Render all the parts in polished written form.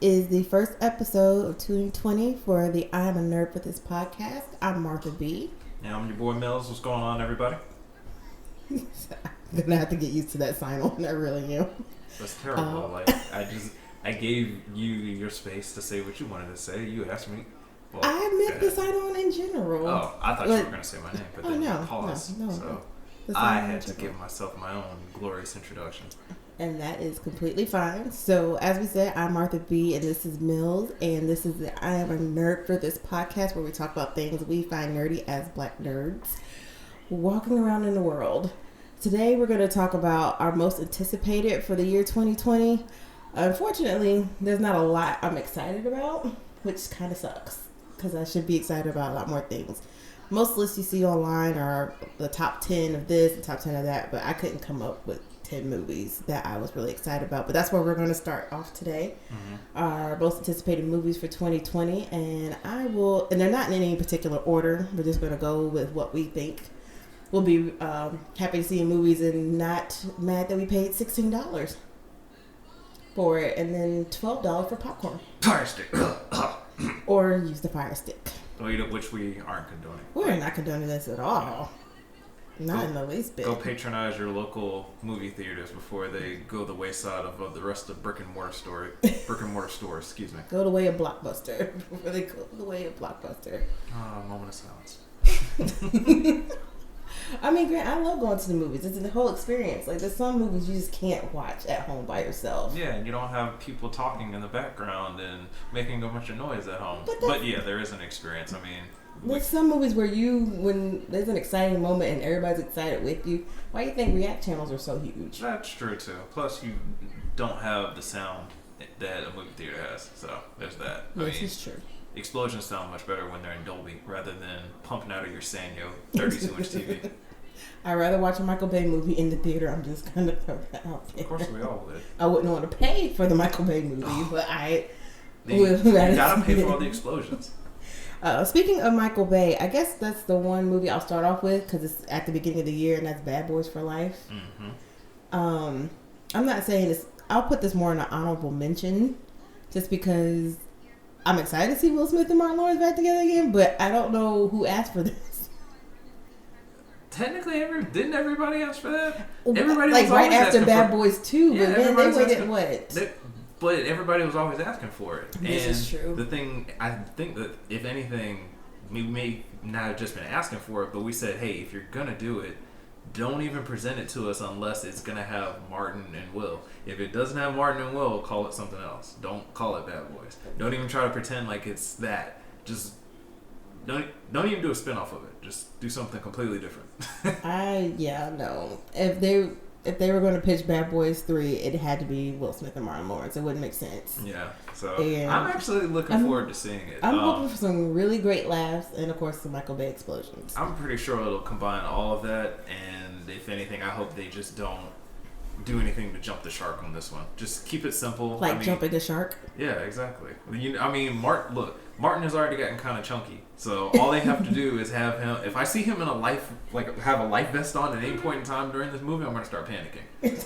is the first episode of 2020 for the I Am a Nerd for This podcast. I'm Martha B. And I'm your boy Mills. What's going on, everybody? I'm gonna have to get used to that sign on. I really am. That's terrible. I gave you your space to say what you wanted to say. You asked me. Well, I meant the sign on in general. Oh, I thought you were going to say my name, but then you paused. So I had to give myself my own glorious introduction. And that is completely fine. So, as we said, I'm Martha B, and this is Mills, and this is the I Am a Nerd for This podcast, where we talk about things we find nerdy as black nerds walking around in the world. Today, we're going to talk about our most anticipated for the year 2020. Unfortunately, there's not a lot I'm excited about, which kind of sucks, because I should be excited about a lot more things. Most lists you see online are the top 10 of this and top 10 of that, but I couldn't come up with 10 movies that I was really excited about. But that's where we're going to start off today. Our most anticipated movies for 2020. And they're not in any particular order. We're just going to go with what we think. We'll be happy to see in movies and not mad that we paid $16 for it. And then $12 for popcorn. Fire stick. Or use the Fire Stick. Which we aren't condoning. We're not condoning this at all. Not in the least bit. Go patronize your local movie theaters before they go the wayside of the rest of brick and mortar stores. Excuse me. Go the way of Blockbuster before they go the way of Blockbuster. Moment of silence. I mean, Grant, I love going to the movies. It's the whole experience. Like, there's some movies you just can't watch at home by yourself. Yeah, and you don't have people talking in the background and making a bunch of noise at home. But yeah, there is an experience. I mean, there's some movies where when there's an exciting moment and everybody's excited with you. Why do you think React channels are so huge? That's true, too. Plus, you don't have the sound that a movie theater has. So, there's that. This is true. Explosions sound much better when they're in Dolby rather than pumping out of your Sanyo 32-inch TV. I'd rather watch a Michael Bay movie in the theater. I'm just going to throw that out there. Of course we all would. I wouldn't want to pay for the Michael Bay movie, but you gotta pay for all the explosions. Speaking of Michael Bay, I guess that's the one movie I'll start off with because it's at the beginning of the year, and that's Bad Boys for Life. I'm not saying this. I'll put this more in an honorable mention just because I'm excited to see Will Smith and Martin Lawrence back together again, but I don't know who asked for this. Technically, didn't everybody ask for that? Everybody like was right after Bad for, Boys 2, yeah, but then they waited what? But everybody was always asking for it. This is true. The thing, I think that if anything, we may not have just been asking for it, but we said, hey, if you're gonna do it, don't even present it to us unless it's gonna have Martin and Will. If it doesn't have Martin and Will, call it something else. Don't call it Bad Boys. Don't even try to pretend like it's that. Just don't even do a spin-off of it. Just do something completely different. No. If they were going to pitch Bad Boys 3, it had to be Will Smith and Martin Lawrence. It wouldn't make sense. Yeah. So I'm actually looking forward to seeing it. I'm hoping for some really great laughs and, of course, some Michael Bay explosions. I'm pretty sure it'll combine all of that. And if anything, I hope they just don't do anything to jump the shark on this one. Just keep it simple. Jumping the shark? Yeah, exactly. Martin has already gotten kind of chunky. So all they have to do is have him. If I see him in have a life vest on at any point in time during this movie, I'm going to start panicking.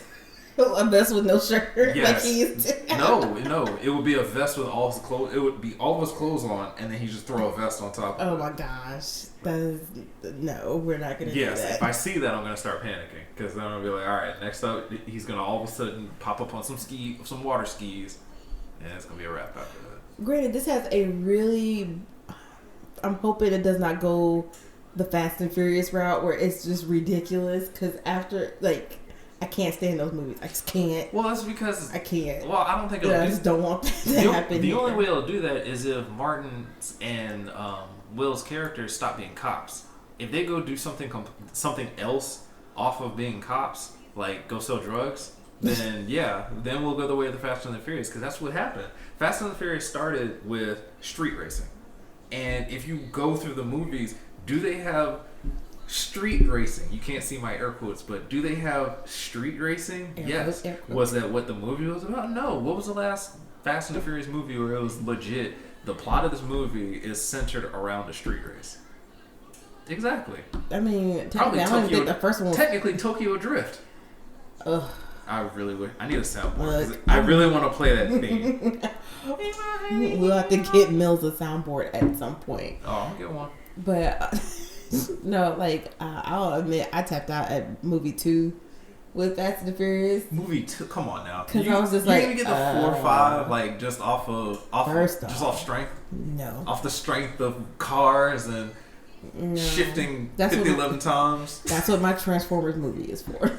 A vest with no shirt? Yes. Like he used to. No. It would be a vest with all his clothes. It would be all of his clothes on, and then he just throw a vest on top of it. Oh my gosh. No, we're not going to do that. Yes, if I see that, I'm going to start panicking. Because then I'm going to be like, all right, next up, he's going to all of a sudden pop up on some water skis, and it's going to be a wrap after that. Granted, this has a really... I'm hoping it does not go the Fast and Furious route where it's just ridiculous. Because after, I can't stand those movies. I just can't. Well, that's because... I can't. Well, I don't think I just don't want that to happen. The only way it'll do that is if Martin and Will's characters stop being cops. If they go do something else off of being cops, like go sell drugs, then then we'll go the way of the Fast and the Furious, because that's what happened. Fast and the Furious started with street racing. And if you go through the movies, do they have street racing? You can't see my air quotes, but do they have street racing? Yes. Was that what the movie was about? No. What was the last Fast and the Furious movie where it was legit? The plot of this movie is centered around a street race. Exactly. I mean, technically, I don't think the first one was... Technically, Tokyo Drift. Ugh. I really would. I need a soundboard. 'Cause I really want to play that theme. We'll have to get Mills a soundboard at some point. Oh, I'm gonna get one. But no, like I'll admit I tapped out at movie 2 with Fast and the Furious. Movie 2, come on now. Because I was just like, gonna get the 4 or 5 like just off strength. No, off the strength of cars and shifting 11 times. That's what my Transformers movie is for.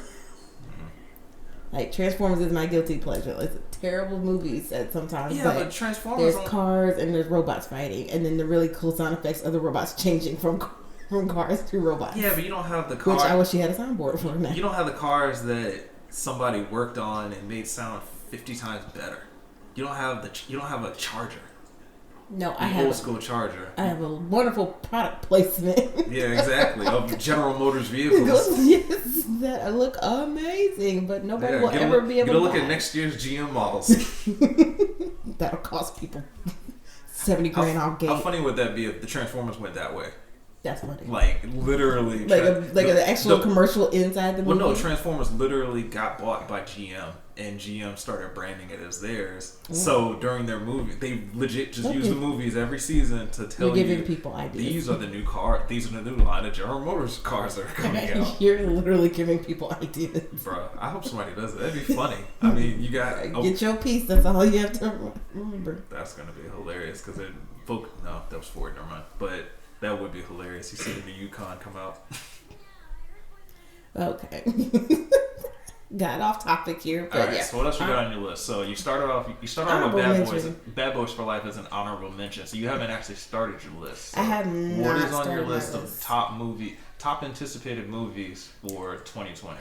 Like, Transformers is my guilty pleasure. It's a terrible movie said sometimes. Yeah, but Transformers... There's cars and there's robots fighting. And then the really cool sound effects of the robots changing from cars to robots. Yeah, but you don't have the cars... Which I wish you had a soundboard for now. You don't have the cars that somebody worked on and made sound 50 times better. You don't have a charger. No, I have old school charger. I have a wonderful product placement. Yeah, exactly. Of General Motors vehicles. Yes, that look amazing, but nobody will ever be able to look at next year's GM models. That'll cost people $70,000 off gate. How funny would that be if the Transformers went that way? That's funny. Like literally, like an actual commercial inside the movie. Well, no, Transformers literally got bought by GM, and GM started branding it as theirs. Mm. So during their movie, they legit just use the movies every season to tell You're giving people ideas. These are the new car. These are the new line of General Motors cars that are coming out. You're literally giving people ideas, bro. I hope somebody does it. That'd be funny. I mean, you got get your piece. That's all you have to remember. That's gonna be hilarious because no, that was Ford. Never mind, but. That would be hilarious. You see the Yukon come out. Okay. Got off topic here, but Alright, so what else you got on your list? So you started off with Bad Boys for Life as an honorable mention. So you haven't actually started your list. So I have not. What is on your list of top anticipated movies for 2020?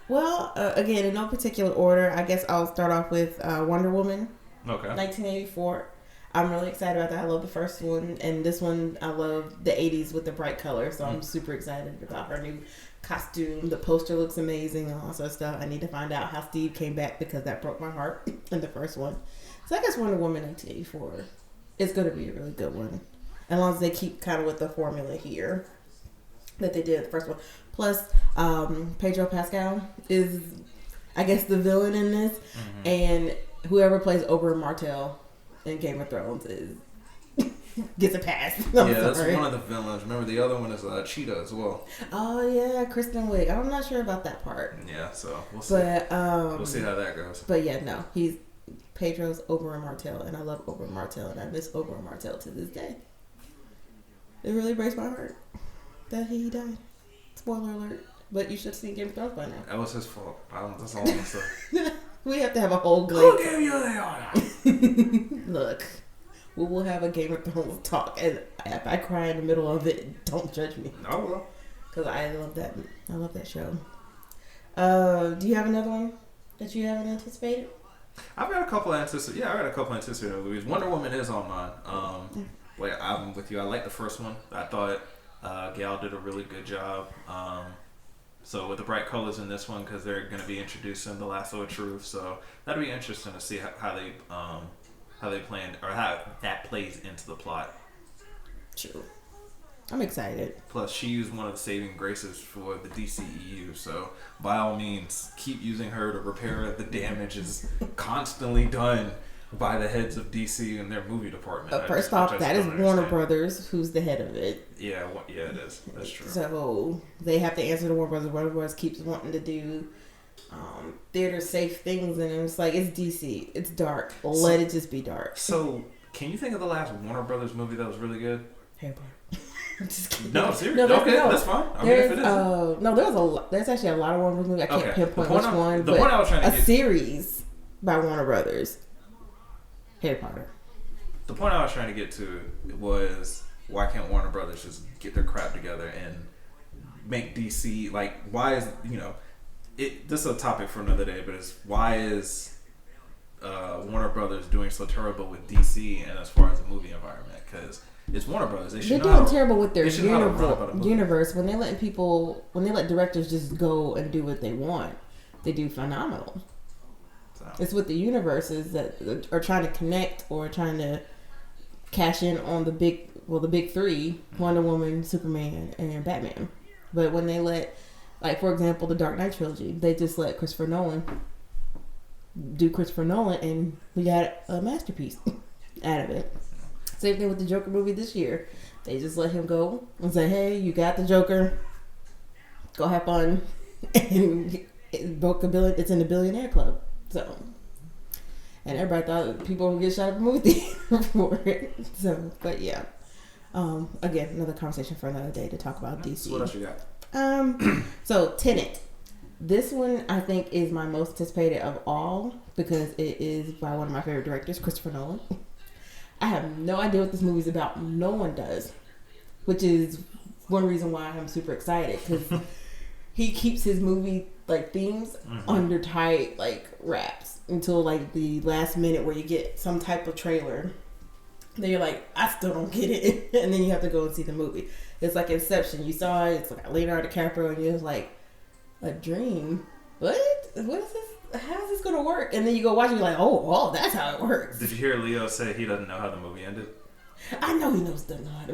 Well, again, in no particular order, I guess I'll start off with Wonder Woman. Okay. 1984. I'm really excited about that. I love the first one, and this one I love the 80s with the bright color, so I'm super excited about her new costume. The poster looks amazing and all that stuff. I need to find out how Steve came back because that broke my heart in the first one. So I guess Wonder Woman 1984 is going to be a really good one, as long as they keep kind of with the formula here that they did the first one. Plus, Pedro Pascal is, I guess, the villain in this, and whoever plays Oberyn Martell in Game of Thrones gets a pass. That's one of the villains. Remember, the other one is Cheetah as well. Oh yeah, Kristen Wiig. I'm not sure about that part. Yeah, so we'll see. But we'll see how that goes. But yeah, no, he's Pedro's Oberyn Martell, and I love Oberyn Martell, and I miss Oberyn Martell to this day. It really breaks my heart that he died. Spoiler alert. But you should have seen Game of Thrones by now. That was his fault. That's all I'm gonna say. We have to have a whole glitch. Who gave you the order? Look, we will have a Game of Thrones talk, and if I cry in the middle of it, don't judge me. I will. Because I love that. I love that show. Do you have another one that you haven't anticipated? I've got a couple of anticipated movies. Wonder Woman is on mine. I'm with you. I like the first one. I thought Gal did a really good job. So with the bright colors in this one, because they're going to be introducing the lasso of truth, so that'll be interesting to see how they plan or how that plays into the plot. True. I'm excited. Plus, she used one of the saving graces for the DCEU, so by all means, keep using her to repair the damages constantly done by the heads of DC and their movie department. First off, that is Warner Brothers, who's the head of it. Yeah, it is. That's true. So they have to answer to Warner Brothers. Warner Brothers keeps wanting to do theater safe things, and it's like, it's DC. It's dark. Let it just be dark. So, can you think of the last Warner Brothers movie that was really good? Harry Potter. I'm just kidding. No, seriously. Okay, that's fine. I mean, if it is. There's actually a lot of Warner Brothers movies. I can't pinpoint which one. The point I was trying to get. A series by Warner Brothers. Harry Potter. The point I was trying to get to was, why can't Warner Brothers just get their crap together and make DC, like, why is, this is a topic for another day, but why is Warner Brothers doing so terrible with DC and as far as the movie environment? Because it's Warner Brothers. They're doing terrible with their universe. When they let directors just go and do what they want, they do phenomenal. It's with the universes that are trying to connect or trying to cash in on the big three: Wonder Woman, Superman, and Batman. But when they let Like, for example, the Dark Knight trilogy. They just let Christopher Nolan do Christopher Nolan, and we got a masterpiece out of it. Same thing with the Joker movie this year. They just let him go and say, hey, you got the Joker. Go have fun. And it broke $1 billion. It's in the billionaire club. So, and everybody thought people would get shot at a movie theater for it. So, but yeah. Again, another conversation for another day to talk about DC. So what else you got? So Tenet. This one I think is my most anticipated of all because it is by one of my favorite directors, Christopher Nolan. I have no idea what this movie's about. No one does, which is one reason why I'm super excited because he keeps his movie like themes under tight like wraps until like the last minute where you get some type of trailer. Then you're like, I still don't get it, and then you have to go and see the movie. It's like Inception. You saw it. It's like Leonardo DiCaprio, and you're just like, a dream? What is this? How is this going to work? And then you go watch it, and you're like, oh, that's how it works. Did you hear Leo say he doesn't know how the movie ended? I know he knows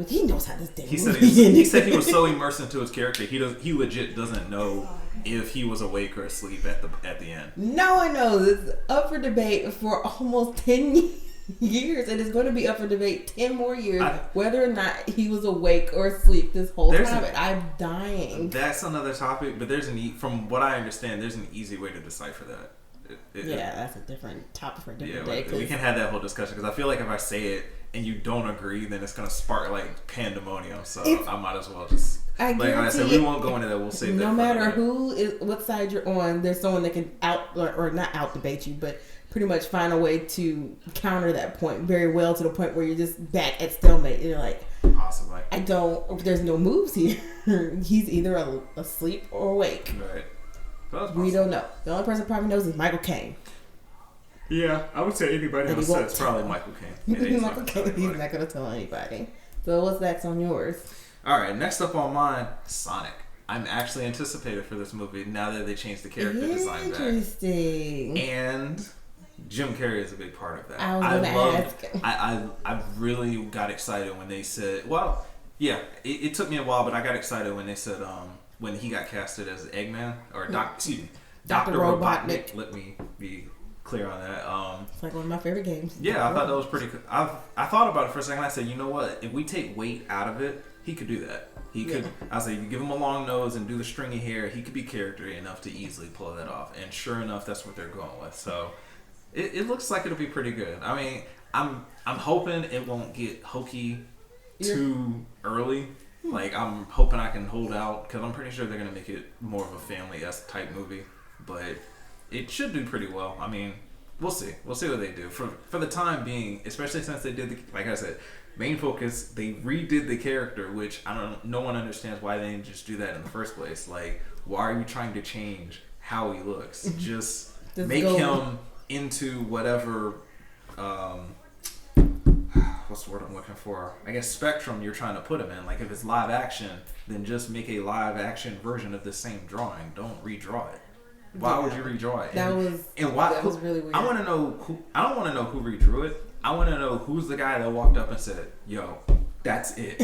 he knows how this damn He movie said he said he was so immersed into his character, he legit doesn't know if he was awake or asleep at the end. No one knows. It's up for debate for almost 10 years, and it's going to be up for debate 10 more years whether or not he was awake or asleep this whole time. I'm dying. That's another topic, but from what I understand, there's an easy way to decipher that. That's a different topic for a different day. We can have that whole discussion because I feel like if I say it and you don't agree, then it's going to spark like pandemonium. So I might as well just like I said, we won't go into that. We'll save that. No matter what side you're on, there's someone that can or not out debate you, but pretty much find a way to counter that point very well to the point where you're just back at stalemate. You're like, possibly. There's no moves here. He's either asleep or awake. Right. We don't know. The only person probably knows is Michael Caine. Yeah, I would say anybody else said it's probably Michael Caine. Michael Caine, he's not going to tell anybody. So what's next on yours? All right, next up on mine, Sonic. I'm actually anticipated for this movie now that they changed the character design back. Interesting. And Jim Carrey is a big part of that. I was going to ask. I really got excited when they said, well, yeah, it took me a while, but I got excited when they said, when he got casted as Eggman, or Dr. Robotnik. Let me be clear on that. It's like one of my favorite games. Yeah, I thought that was pretty cool. I thought about it for a second. I said, you know what? If we take weight out of it, he could do that. He could. I say, you give him a long nose and do the stringy hair. He could be character enough to easily pull that off. And sure enough, that's what they're going with. So it looks like it'll be pretty good. I mean, I'm hoping it won't get hokey too early. Like, I'm hoping I can hold out because I'm pretty sure they're gonna make it more of a family-esque type movie. But it should do pretty well. I mean, we'll see. We'll see what they do. For the time being, especially since they did like I said, main focus, they redid the character, which no one understands why they didn't just do that in the first place. Like, why are you trying to change how he looks? Just make him into whatever what's the word I'm looking for? I guess spectrum you're trying to put him in. Like, if it's live action, then just make a live action version of the same drawing. Don't redraw it. Why would you redraw it? That was really weird. I want to know who. I don't want to know who redrew it. I want to know who's the guy that walked up and said, "Yo, that's it.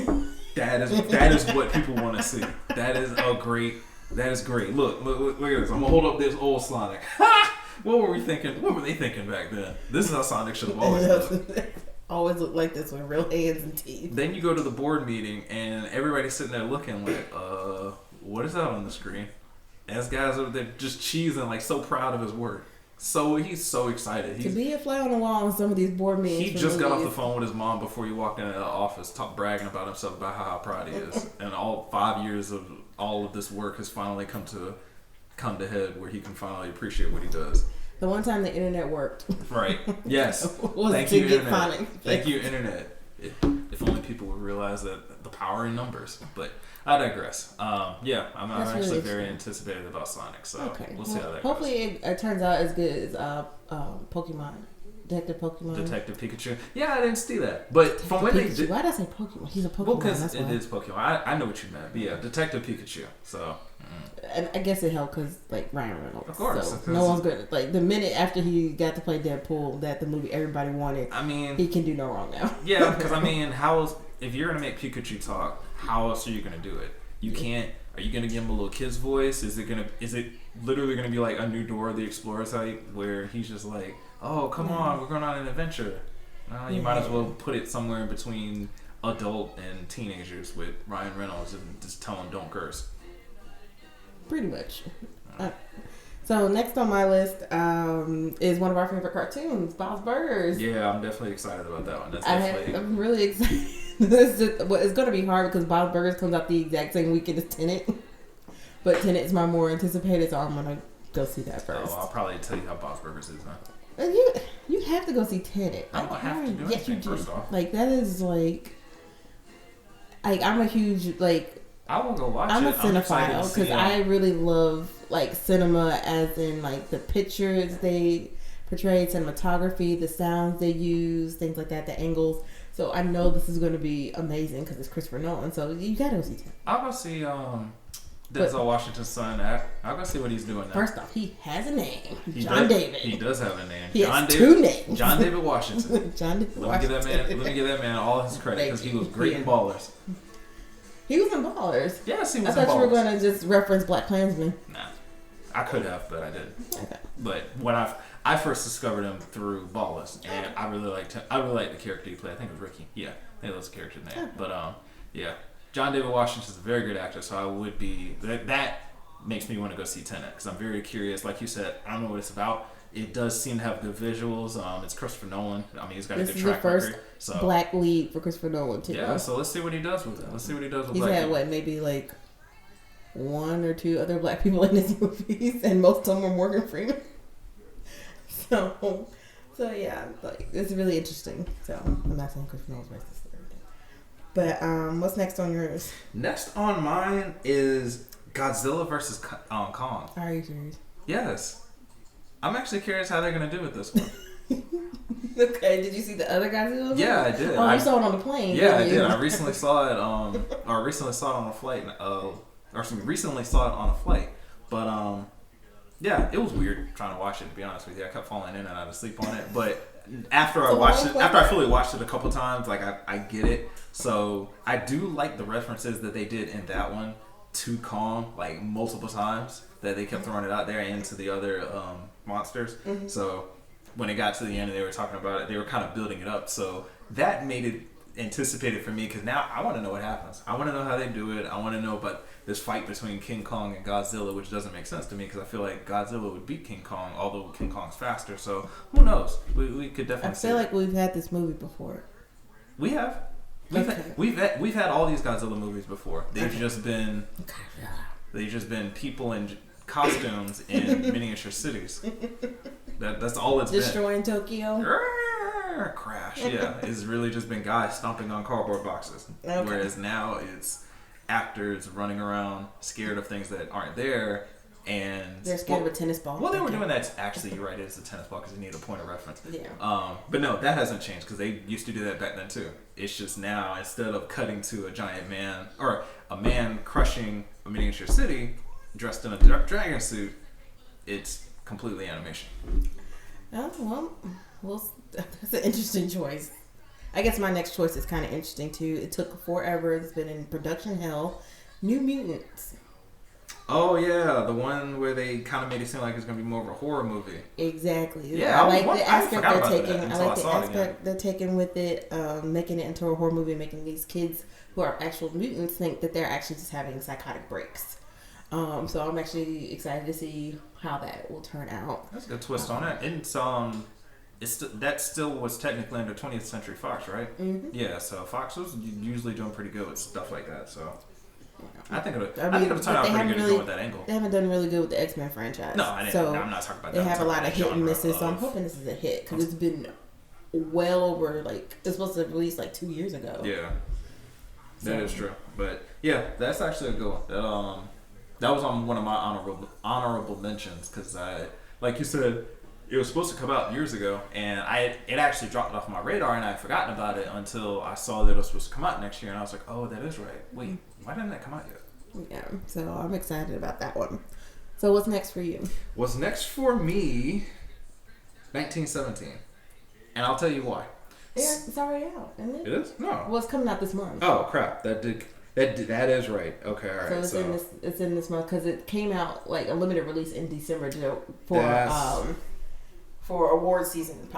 That is what people want to see. That is great. Look at this. I'm gonna hold up this old Sonic. What were we thinking? What were they thinking back then? This is how Sonic should have always looked. Always look like this with real hands and teeth." Then you go to the board meeting and everybody's sitting there looking like, what is that on the screen? As guys over there just cheesing, like so proud of his work. So he's so excited. To be a fly on the wall on some of these board meetings. He just got off the phone with his mom before he walked into the office, bragging about himself, about how proud he is. And all 5 years of all of this work has finally come to head where he can finally appreciate what he does. The one time the internet worked. Right. Yes. Thank you, internet. Thank you, internet. If only people would realize that the power in numbers. But I digress. Yeah, I'm actually really very anticipated about Sonic. So we'll see how that goes. Hopefully it turns out as good as Pokemon. Detective Pikachu. Yeah, I didn't see that. But from when they did... Why did I say Pokemon? He's a Pokemon. Well, because it is Pokemon. I know what you meant. But yeah, Detective Pikachu. So... And I guess it helped because, like, Ryan Reynolds. Of course. So no one's good. Like, the minute after he got to play Deadpool, that the movie everybody wanted, I mean... he can do no wrong now. Yeah, because, I mean, if you're going to make Pikachu talk, how else are you going to do it? You can't. Are you gonna give him a little kid's voice? Is it literally gonna be like a New Dora the Explorer type where he's just like, oh come on, we're going on an adventure? You might as well put it somewhere in between adult and teenagers with Ryan Reynolds and just tell him don't curse. Pretty much. So next on my list is one of our favorite cartoons, Bob's Burgers. Yeah, I'm definitely excited about that one. I'm really excited. It's going to be hard because Bob's Burgers comes out the exact same weekend as Tenet. But Tenet is my more anticipated, so I'm going to go see that first. Oh, I'll probably tell you how Bob's Burgers is, huh? You have to go see Tenet. I don't have to do yes, you anything, do. first off. Like, that is like I'm a huge, like... I will go watch I'm it. a cinephile because I really love, like, cinema as in, like, the pictures they portray, cinematography, the sounds they use, things like that, the angles. So I know this is going to be amazing because it's Christopher Nolan. So you got to go see Tenet. I'll go see Denzel Washington's son. I'll go see what he's doing now. First off, he has a name. John David. He does have a name. He has two names. John David Washington. John David Washington. Let me give that man all his credit because he was great in Ballers. He was in Ballers. Yes, he was in Ballers. I thought you were going to just reference Black Klansman. Nah. I could have, but I didn't. Okay. But when I first discovered him through Ballers, and I really liked him. I really liked the character he played. I think it was Ricky. Yeah, I think that was the character's name. Okay. But yeah, John David Washington's a very good actor, so I would be that makes me want to go see Tenet because I'm very curious. Like you said, I don't know what it's about. It does seem to have good visuals. It's Christopher Nolan. I mean, he's got a good track record. This is the first black lead for Christopher Nolan too. Yeah, so let's see what he does with it. Let's see what he does with. He's had maybe like one or two other black people in his movies, and most of them were Morgan Freeman. So yeah, like it's really interesting. So I'm not saying Christopher Nolan's racist or everything, but what's next on yours? Next on mine is Godzilla versus Kong. Are you serious? Yes. I'm actually curious how they're going to do with this one. Okay, did you see the other Godzilla movie? Yeah, I did. Oh, you saw it on the plane. Yeah, I did. I recently saw it recently saw it on a flight. Recently saw it on a flight. But, yeah, it was weird trying to watch it, to be honest with you. I kept falling in and out of sleep on it. But after I fully watched it a couple times, like, I get it. So, I do like the references that they did in that one to Kong, like, multiple times. That they kept throwing it out there and to the other monsters. Mm-hmm. So when it got to the end and they were talking about it, they were kind of building it up. So that made it anticipated for me because now I want to know what happens. I want to know how they do it. I want to know about this fight between King Kong and Godzilla, which doesn't make sense to me because I feel like Godzilla would beat King Kong, although King Kong's faster. So who knows? We could definitely. I feel like we've had this movie before. We have. We've had all these Godzilla movies before. They've just been. They've just been people in costumes in miniature cities. That's all it's Destroying been. Tokyo. Crash, yeah. It's really just been guys stomping on cardboard boxes. Okay. Whereas now it's actors running around scared of things that aren't there. And they're scared of a tennis ball. Well, they were doing that. Actually, you're right. It's a tennis ball because you need a point of reference. Yeah. But no, that hasn't changed because they used to do that back then too. It's just now instead of cutting to a giant man or a man crushing a miniature city dressed in a dragon suit, it's completely animation. Oh well, that's an interesting choice. I guess my next choice is kind of interesting too. It took forever. It's been in production hell. New Mutants. Oh yeah, the one where they kind of made it seem like it's going to be more of a horror movie. Exactly. Yeah, I like the aspect they're taking. I like the aspect they're taking with it, making it into a horror movie, making these kids who are actual mutants think that they're actually just having psychotic breaks. So I'm actually excited to see how that will turn out. That's a good twist on it. And that still was technically under 20th Century Fox, right? Mm-hmm. Yeah. So Fox was usually doing pretty good with stuff like that. So. I think it'll turn out pretty good to go with that angle. They haven't done really good with the X-Men franchise. No, I'm not talking about that. They have a lot of hit and misses, so I'm hoping this is a hit because it's been well over it's supposed to release 2 years ago. Yeah, that is true. But yeah, that's actually a good one. That was on one of my honorable mentions because like you said, it was supposed to come out years ago, and it actually dropped off my radar, and I had forgotten about it until I saw that it was supposed to come out next year, and I was like, oh, that is right. Wait, why didn't that come out yet? Yeah, so I'm excited about that one. So what's next for you? What's next for me? 1917, and I'll tell you why. Yeah, it's already out, isn't it? It is? No. Well, it's coming out this month. Oh crap! That did. That is right. Okay, all right. So it's in this month because it came out like a limited release in December for award season.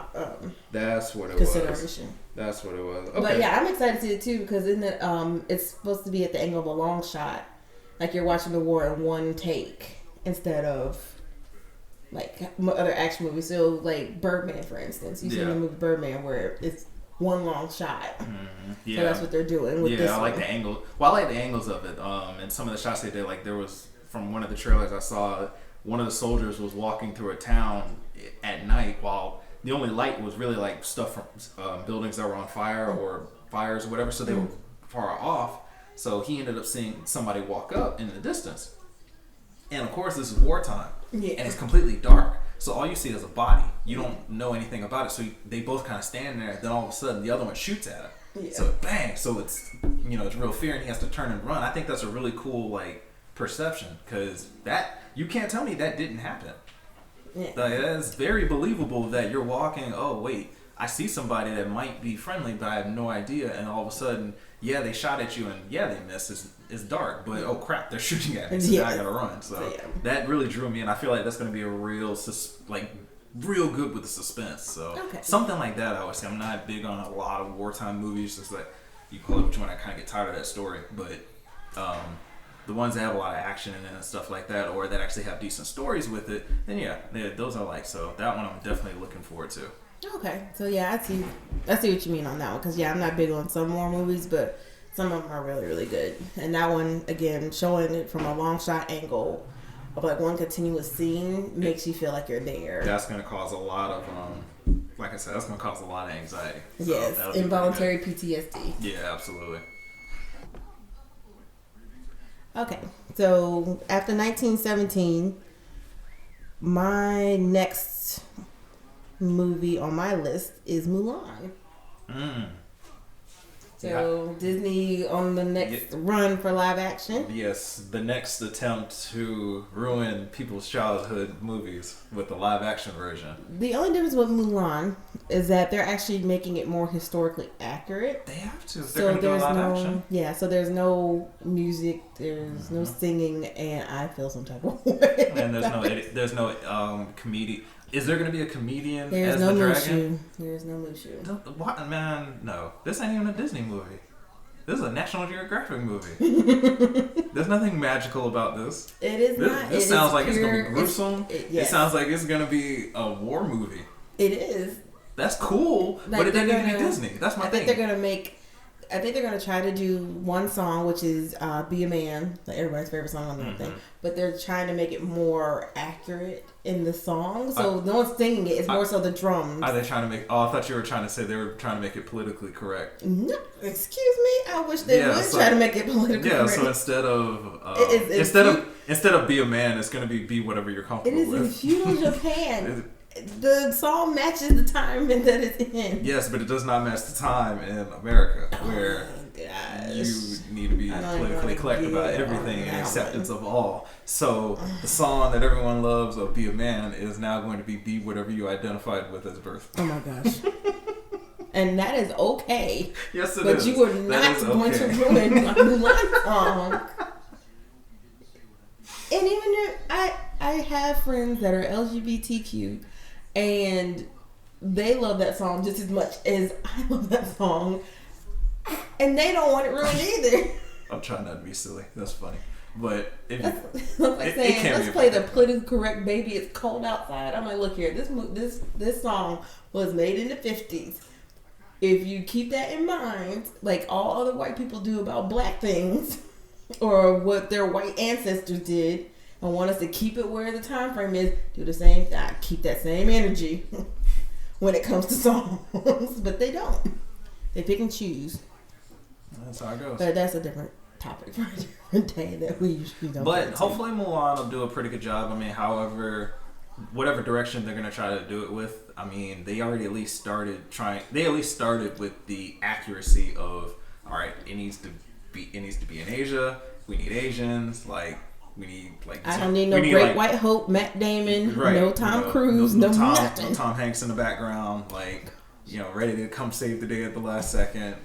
That's what it consideration. was. That's what it was. Okay. But yeah, I'm excited to see it too because it's supposed to be at the angle of a long shot, like you're watching the war in one take instead of like other action movies. So like Birdman, for instance, you've seen the movie Birdman where it's one long shot. Mm-hmm. Yeah. So that's what they're doing with this. Yeah, I like the angle. Well, I like the angles of it. And some of the shots they did, like there was from one of the trailers I saw, one of the soldiers was walking through a town at night while the only light was really like stuff from buildings that were on fire or fires or whatever. So they were far off. So he ended up seeing somebody walk up in the distance. And of course, this is wartime. Yeah. And it's completely dark. So all you see is a body. You don't know anything about it. So they both kind of stand there. Then all of a sudden, the other one shoots at him. Yeah. So bang. So it's it's real fear, and he has to turn and run. I think that's a really cool like perception because that you can't tell me that didn't happen. Yeah. Like, that's very believable that you're walking. Oh wait, I see somebody that might be friendly, but I have no idea. And all of a sudden, yeah, they shot at you, and yeah, they missed. It's dark, but oh crap, they're shooting at me, so now I gotta run. So that really drew me in. I feel like that's gonna be a real good with the suspense. So something like that, I would say. I'm not big on a lot of wartime movies. Just like you call it which one, I kind of get tired of that story. But the ones that have a lot of action in it and stuff like that, or that actually have decent stories with it, then yeah, those I like. So that one I'm definitely looking forward to. Okay, so yeah, I see what you mean on that one because I'm not big on some war movies, but some of them are really, really good. And that one, again, showing it from a long shot angle of like one continuous scene makes you feel like you're there. That's going to cause a lot of, like I said, that's going to cause a lot of anxiety. So yes, involuntary PTSD. Yeah, absolutely. Okay, so after 1917, my next movie on my list is Mulan. So Disney on the next run for live action. Yes, the next attempt to ruin people's childhood movies with the live action version. The only difference with Mulan is that they're actually making it more historically accurate. They have to. They're going to do live action. Yeah, so there's no music, there's no singing, and I feel some type of way. And there's no comedian. Is there going to be a comedian There's as no the dragon? There's no Mushu. What, man? No. This ain't even a Disney movie. This is a National Geographic movie. There's nothing magical about this. It is not. This sounds like it's going to be gruesome. It sounds like it's going to be a war movie. It is. That's cool, but it doesn't need to be Disney. That's my thing. I think they're going to try to do one song, which is Be a Man, like everybody's favorite song on that thing. But they're trying to make it more accurate in the song. So no one's singing it. It's more so the drums. Are they trying to make... Oh, I thought you were trying to say they were trying to make it politically correct. No, excuse me? I wish they would try to make it politically correct. Yeah, so instead of Be a Man, it's going to be whatever you're comfortable with. It is in feudal Japan. The song matches the time that it's in. Yes, but it does not match the time in America, where you need to be politically correct about everything and acceptance of all. So the song that everyone loves of Be a Man is now going to be whatever you identified with as birth. Oh my gosh. And that is okay. Yes, it is. But you are not going to ruin my Mulan song. And even if I have friends that are LGBTQ, and they love that song just as much as I love that song, and they don't want it ruined either. I'm trying not to be silly. That's funny, but that's like saying, let's play the politically correct "Baby It's Cold Outside." I'm like, look here, this song was made in the 50s. If you keep that in mind, like all other white people do about black things, or what their white ancestors did, and want us to keep it where the time frame is, do the same. Keep that same energy when it comes to songs, but they don't. They pick and choose. That's how it goes. But that's a different topic for a different day that we usually don't. But hopefully Mulan will do a pretty good job. I mean, whatever direction they're gonna try to do it with. I mean, they already at least started trying. They at least started with the accuracy of, all right, it needs to be in Asia. We need Asians. We need I don't need no Great White Hope, Matt Damon, right, no Tom Cruise, no nothing. No Tom Hanks in the background, ready to come save the day at the last second.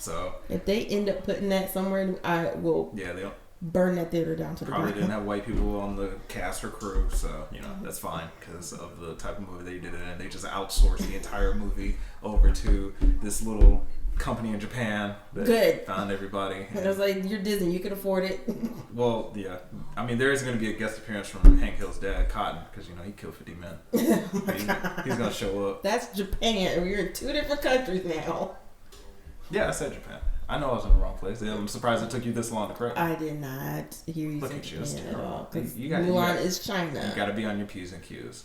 So if they end up putting that somewhere, I will they burn that theater down to the probably ground. didn't have white people on the cast or crew, so that's fine because of the type of movie they did it in. They just outsourced the entire movie over to this little company in Japan that found everybody. And I was like, you're Disney, you can afford it. Well, yeah. I mean, there is going to be a guest appearance from Hank Hill's dad, Cotton, because he killed 50 men. He's going to show up. That's Japan. We're in 2 different countries now. Yeah, I said Japan. I know I was in the wrong place. I'm surprised it took you this long to correct me. I did not hear you say Japan at all. Because Mulan is China. You got to be on your P's and Q's.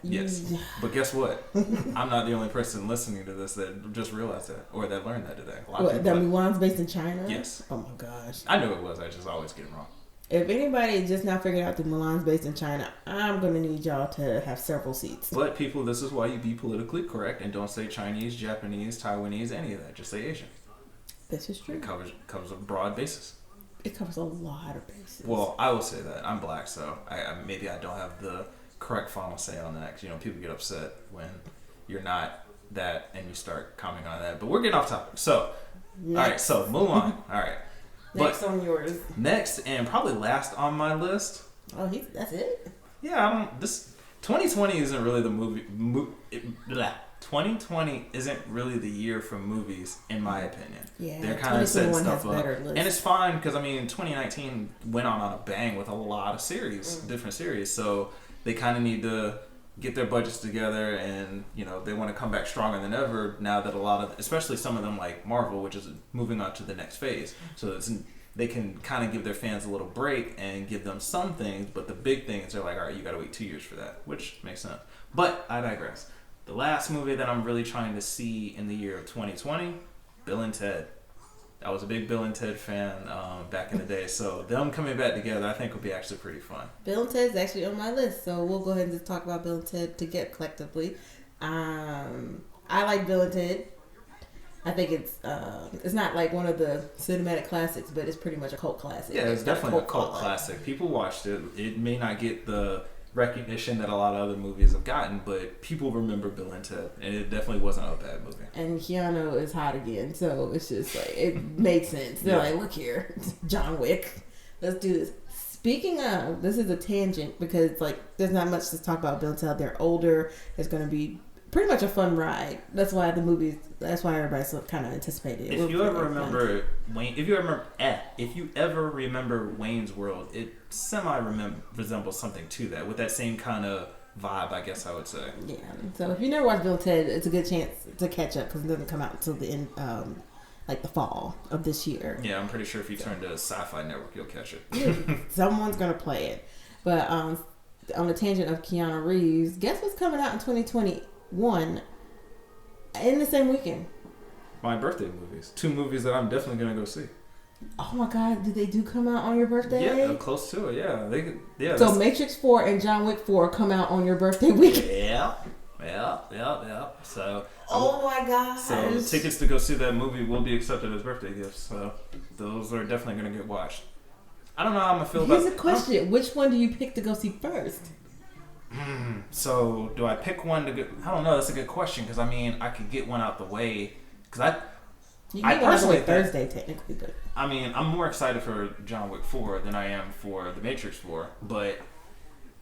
Yes. But guess what? I'm not the only person listening to this that just realized that or that learned that today. That Mulan's based in China? Yes. Oh my gosh. I knew it was. I just always get it wrong. If anybody just now figured out that Mulan's based in China, I'm going to need y'all to have several seats. But people, this is why you be politically correct and don't say Chinese, Japanese, Taiwanese, any of that. Just say Asian. This is true. It covers a broad basis. It covers a lot of bases. Well, I will say that. I'm black, so maybe I don't have the correct final say on that. Because, people get upset when you're not that and you start commenting on that. But we're getting off topic. So, next. All right, so Mulan. All right. Next on yours. Next and probably last on my list. Oh, that's it? Yeah, this 2020 isn't really the movie. 2020 isn't really the year for movies, in my opinion. Yeah, they're kind of setting stuff up, and it's fine because 2019 went on a bang with a lot of different series. So they kind of need to get their budgets together, and they want to come back stronger than ever now that a lot of, especially some of them like Marvel, which is moving on to the next phase. So they can kind of give their fans a little break and give them some things, but the big thing is they're like, all right, you got to wait 2 years for that, which makes sense. But I digress. The last movie that I'm really trying to see in the year of 2020, Bill and Ted. I was a big Bill and Ted fan back in the day, so them coming back together I think will be actually pretty fun. Bill and Ted's actually on my list, so we'll go ahead and just talk about Bill and Ted together collectively. I like Bill and Ted. I think it's not like one of the cinematic classics, but it's pretty much a cult classic. Yeah, it's definitely a cult classic. People watched it. It may not get the recognition that a lot of other movies have gotten, but people remember Bill and Ted, and it definitely wasn't a bad movie. And Keanu is hot again, so it's just like it made sense. They're like, look here, John Wick, let's do this. Speaking of, this is a tangent because there's not much to talk about Bill and Ted. They're older. It's going to be pretty much a fun ride. That's why everybody's kind of anticipated it. If you ever remember if you ever remember Wayne's World, it resembles something to that, with that same kind of vibe, I guess I would say. Yeah. So if you never watched Bill and Ted, it's a good chance to catch up because it doesn't come out until the end, the fall of this year. Yeah, I'm pretty sure if you turn to Sci-Fi Network, you'll catch it. Someone's gonna play it. But on the tangent of Keanu Reeves, guess what's coming out in 2021 in the same weekend? My birthday movies. 2 movies that I'm definitely gonna go see. Oh my God! Did they come out on your birthday? Yeah, close to it. Yeah. So Matrix 4 and John Wick 4 come out on your birthday weekend. Yeah. So. Oh my God! So tickets to go see that movie will be accepted as birthday gifts. So those are definitely gonna get watched. I don't know how I'm gonna feel about. Here's a question: which one do you pick to go see first? So do I pick one to go? I don't know. That's a good question because I could get one out the way because I personally Thursday technically, but I'm more excited for John Wick 4 than I am for The Matrix 4, but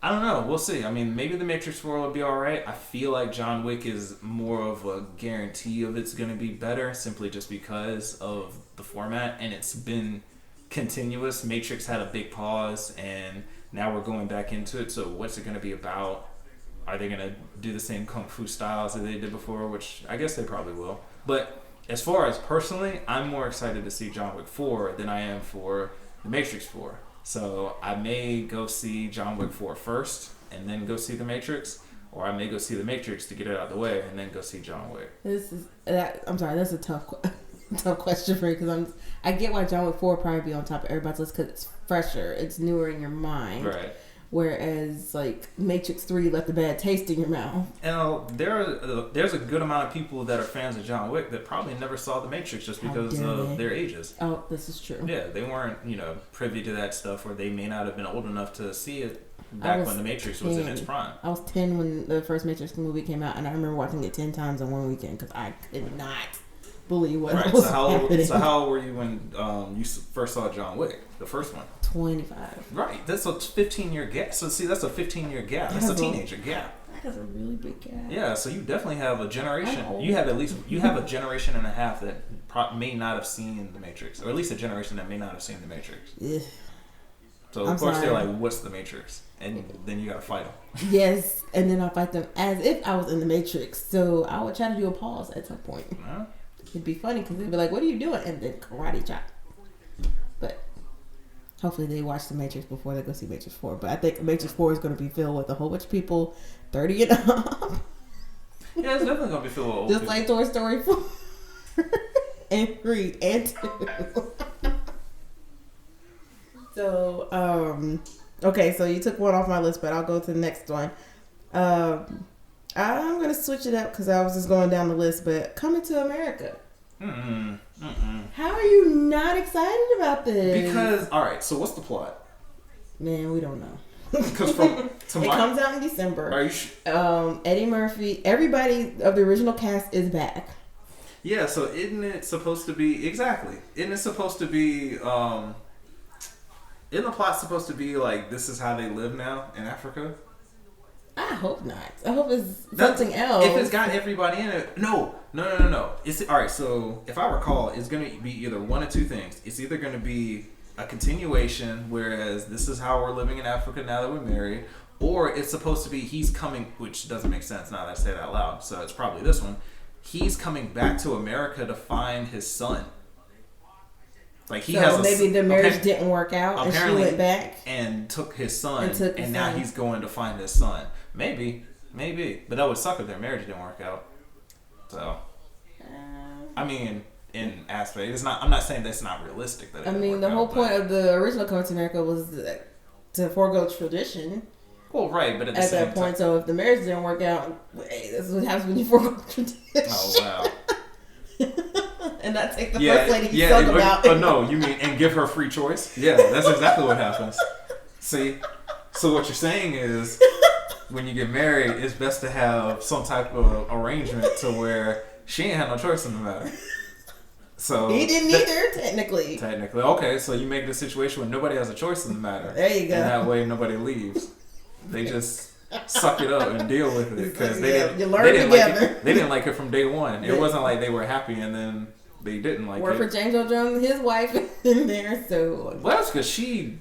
I don't know. We'll see. Maybe The Matrix 4 will be all right. I feel like John Wick is more of a guarantee of it's going to be better simply just because of the format, and it's been continuous. Matrix had a big pause, and now we're going back into it. So what's it going to be about? Are they going to do the same kung fu styles that they did before? Which I guess they probably will. But as far as personally, I'm more excited to see John Wick 4 than I am for The Matrix 4. So I may go see John Wick 4 first and then go see The Matrix, or I may go see The Matrix to get it out of the way and then go see John Wick. I'm sorry, that's a tough question for me because I get why John Wick 4 probably be on top of everybody's list because it's fresher, it's newer in your mind. Right. Whereas Matrix 3 left a bad taste in your mouth. And there's a good amount of people that are fans of John Wick that probably never saw The Matrix just because of their ages. Oh, this is true. Yeah, they weren't privy to that stuff, or they may not have been old enough to see it back when The Matrix was in its prime. I was 10 when the first Matrix movie came out, and I remember watching it 10 times in one weekend because I could not believe what Right. was happening. So how old were you when you first saw John Wick, the first one? 25. Right. That's a 15-year gap. So see, that's a 15-year gap. That's a teenager gap. That's a really big gap. Yeah. So you definitely have a generation. I'm old. You have a generation and a half that may not have seen The Matrix, or at least a generation that may not have seen The Matrix. Yeah. So of course they're like, "What's The Matrix?" And then you gotta fight them. Yes, and then I'll fight them as if I was in the Matrix. So I would try to do a pause at some point. Huh? It'd be funny because they'd be like, "What are you doing?" And then karate chop. But hopefully they watch the Matrix before they go see Matrix 4. But I think Matrix 4 is going to be filled with a whole bunch of people 30 and up. Yeah, it's definitely gonna be filled with old Just people. like Toy Story 4 and 3 and 2. So, okay, so you took one off my list, but I'll go to the next one. I'm going to switch it up because I was just going down the list, but Coming to America. How are you not excited about this? Because, alright, so what's the plot? Man, we don't know. Because it comes out in December. Are you Eddie Murphy, everybody of the original cast is back. Yeah, so isn't it supposed to be exactly? Isn't it supposed to be isn't the plot supposed to be like this is how they live now in Africa? I hope not. I hope it's something else. If it's got everybody in it, no. It's all right. So if I recall, it's going to be either one or two things. It's either going to be a continuation, whereas this is how we're living in Africa now that we're married, or it's supposed to be he's coming, which doesn't make sense now that I say it out loud. So it's probably this one. He's coming back to America to find his son. Like he has maybe the marriage didn't work out, and she went back and took his son, and now he's going to find his son. Maybe, but that would suck if their marriage didn't work out. So, I mean, in aspect, it's not. I'm not saying that's not realistic. That I mean, the whole point of the original Coming to America was to forego tradition. Well, right, but at that point, so if the marriage didn't work out, hey, that's what happens when you forego tradition. Oh wow. And not take the first lady you talk about. But no, you mean and give her free choice? Yeah, that's exactly what happens. See, so what you're saying is, when you get married, it's best to have some type of arrangement to where she ain't had no choice in the matter. So he didn't either, technically. Technically, okay. So you make the situation where nobody has a choice in the matter. There you go. And that way, nobody leaves. They just suck it up and deal with it because they didn't like it from day one. It wasn't like they were happy and then they didn't like it. Worked for James Earl Jones and his wife in there, so. Well, that's because she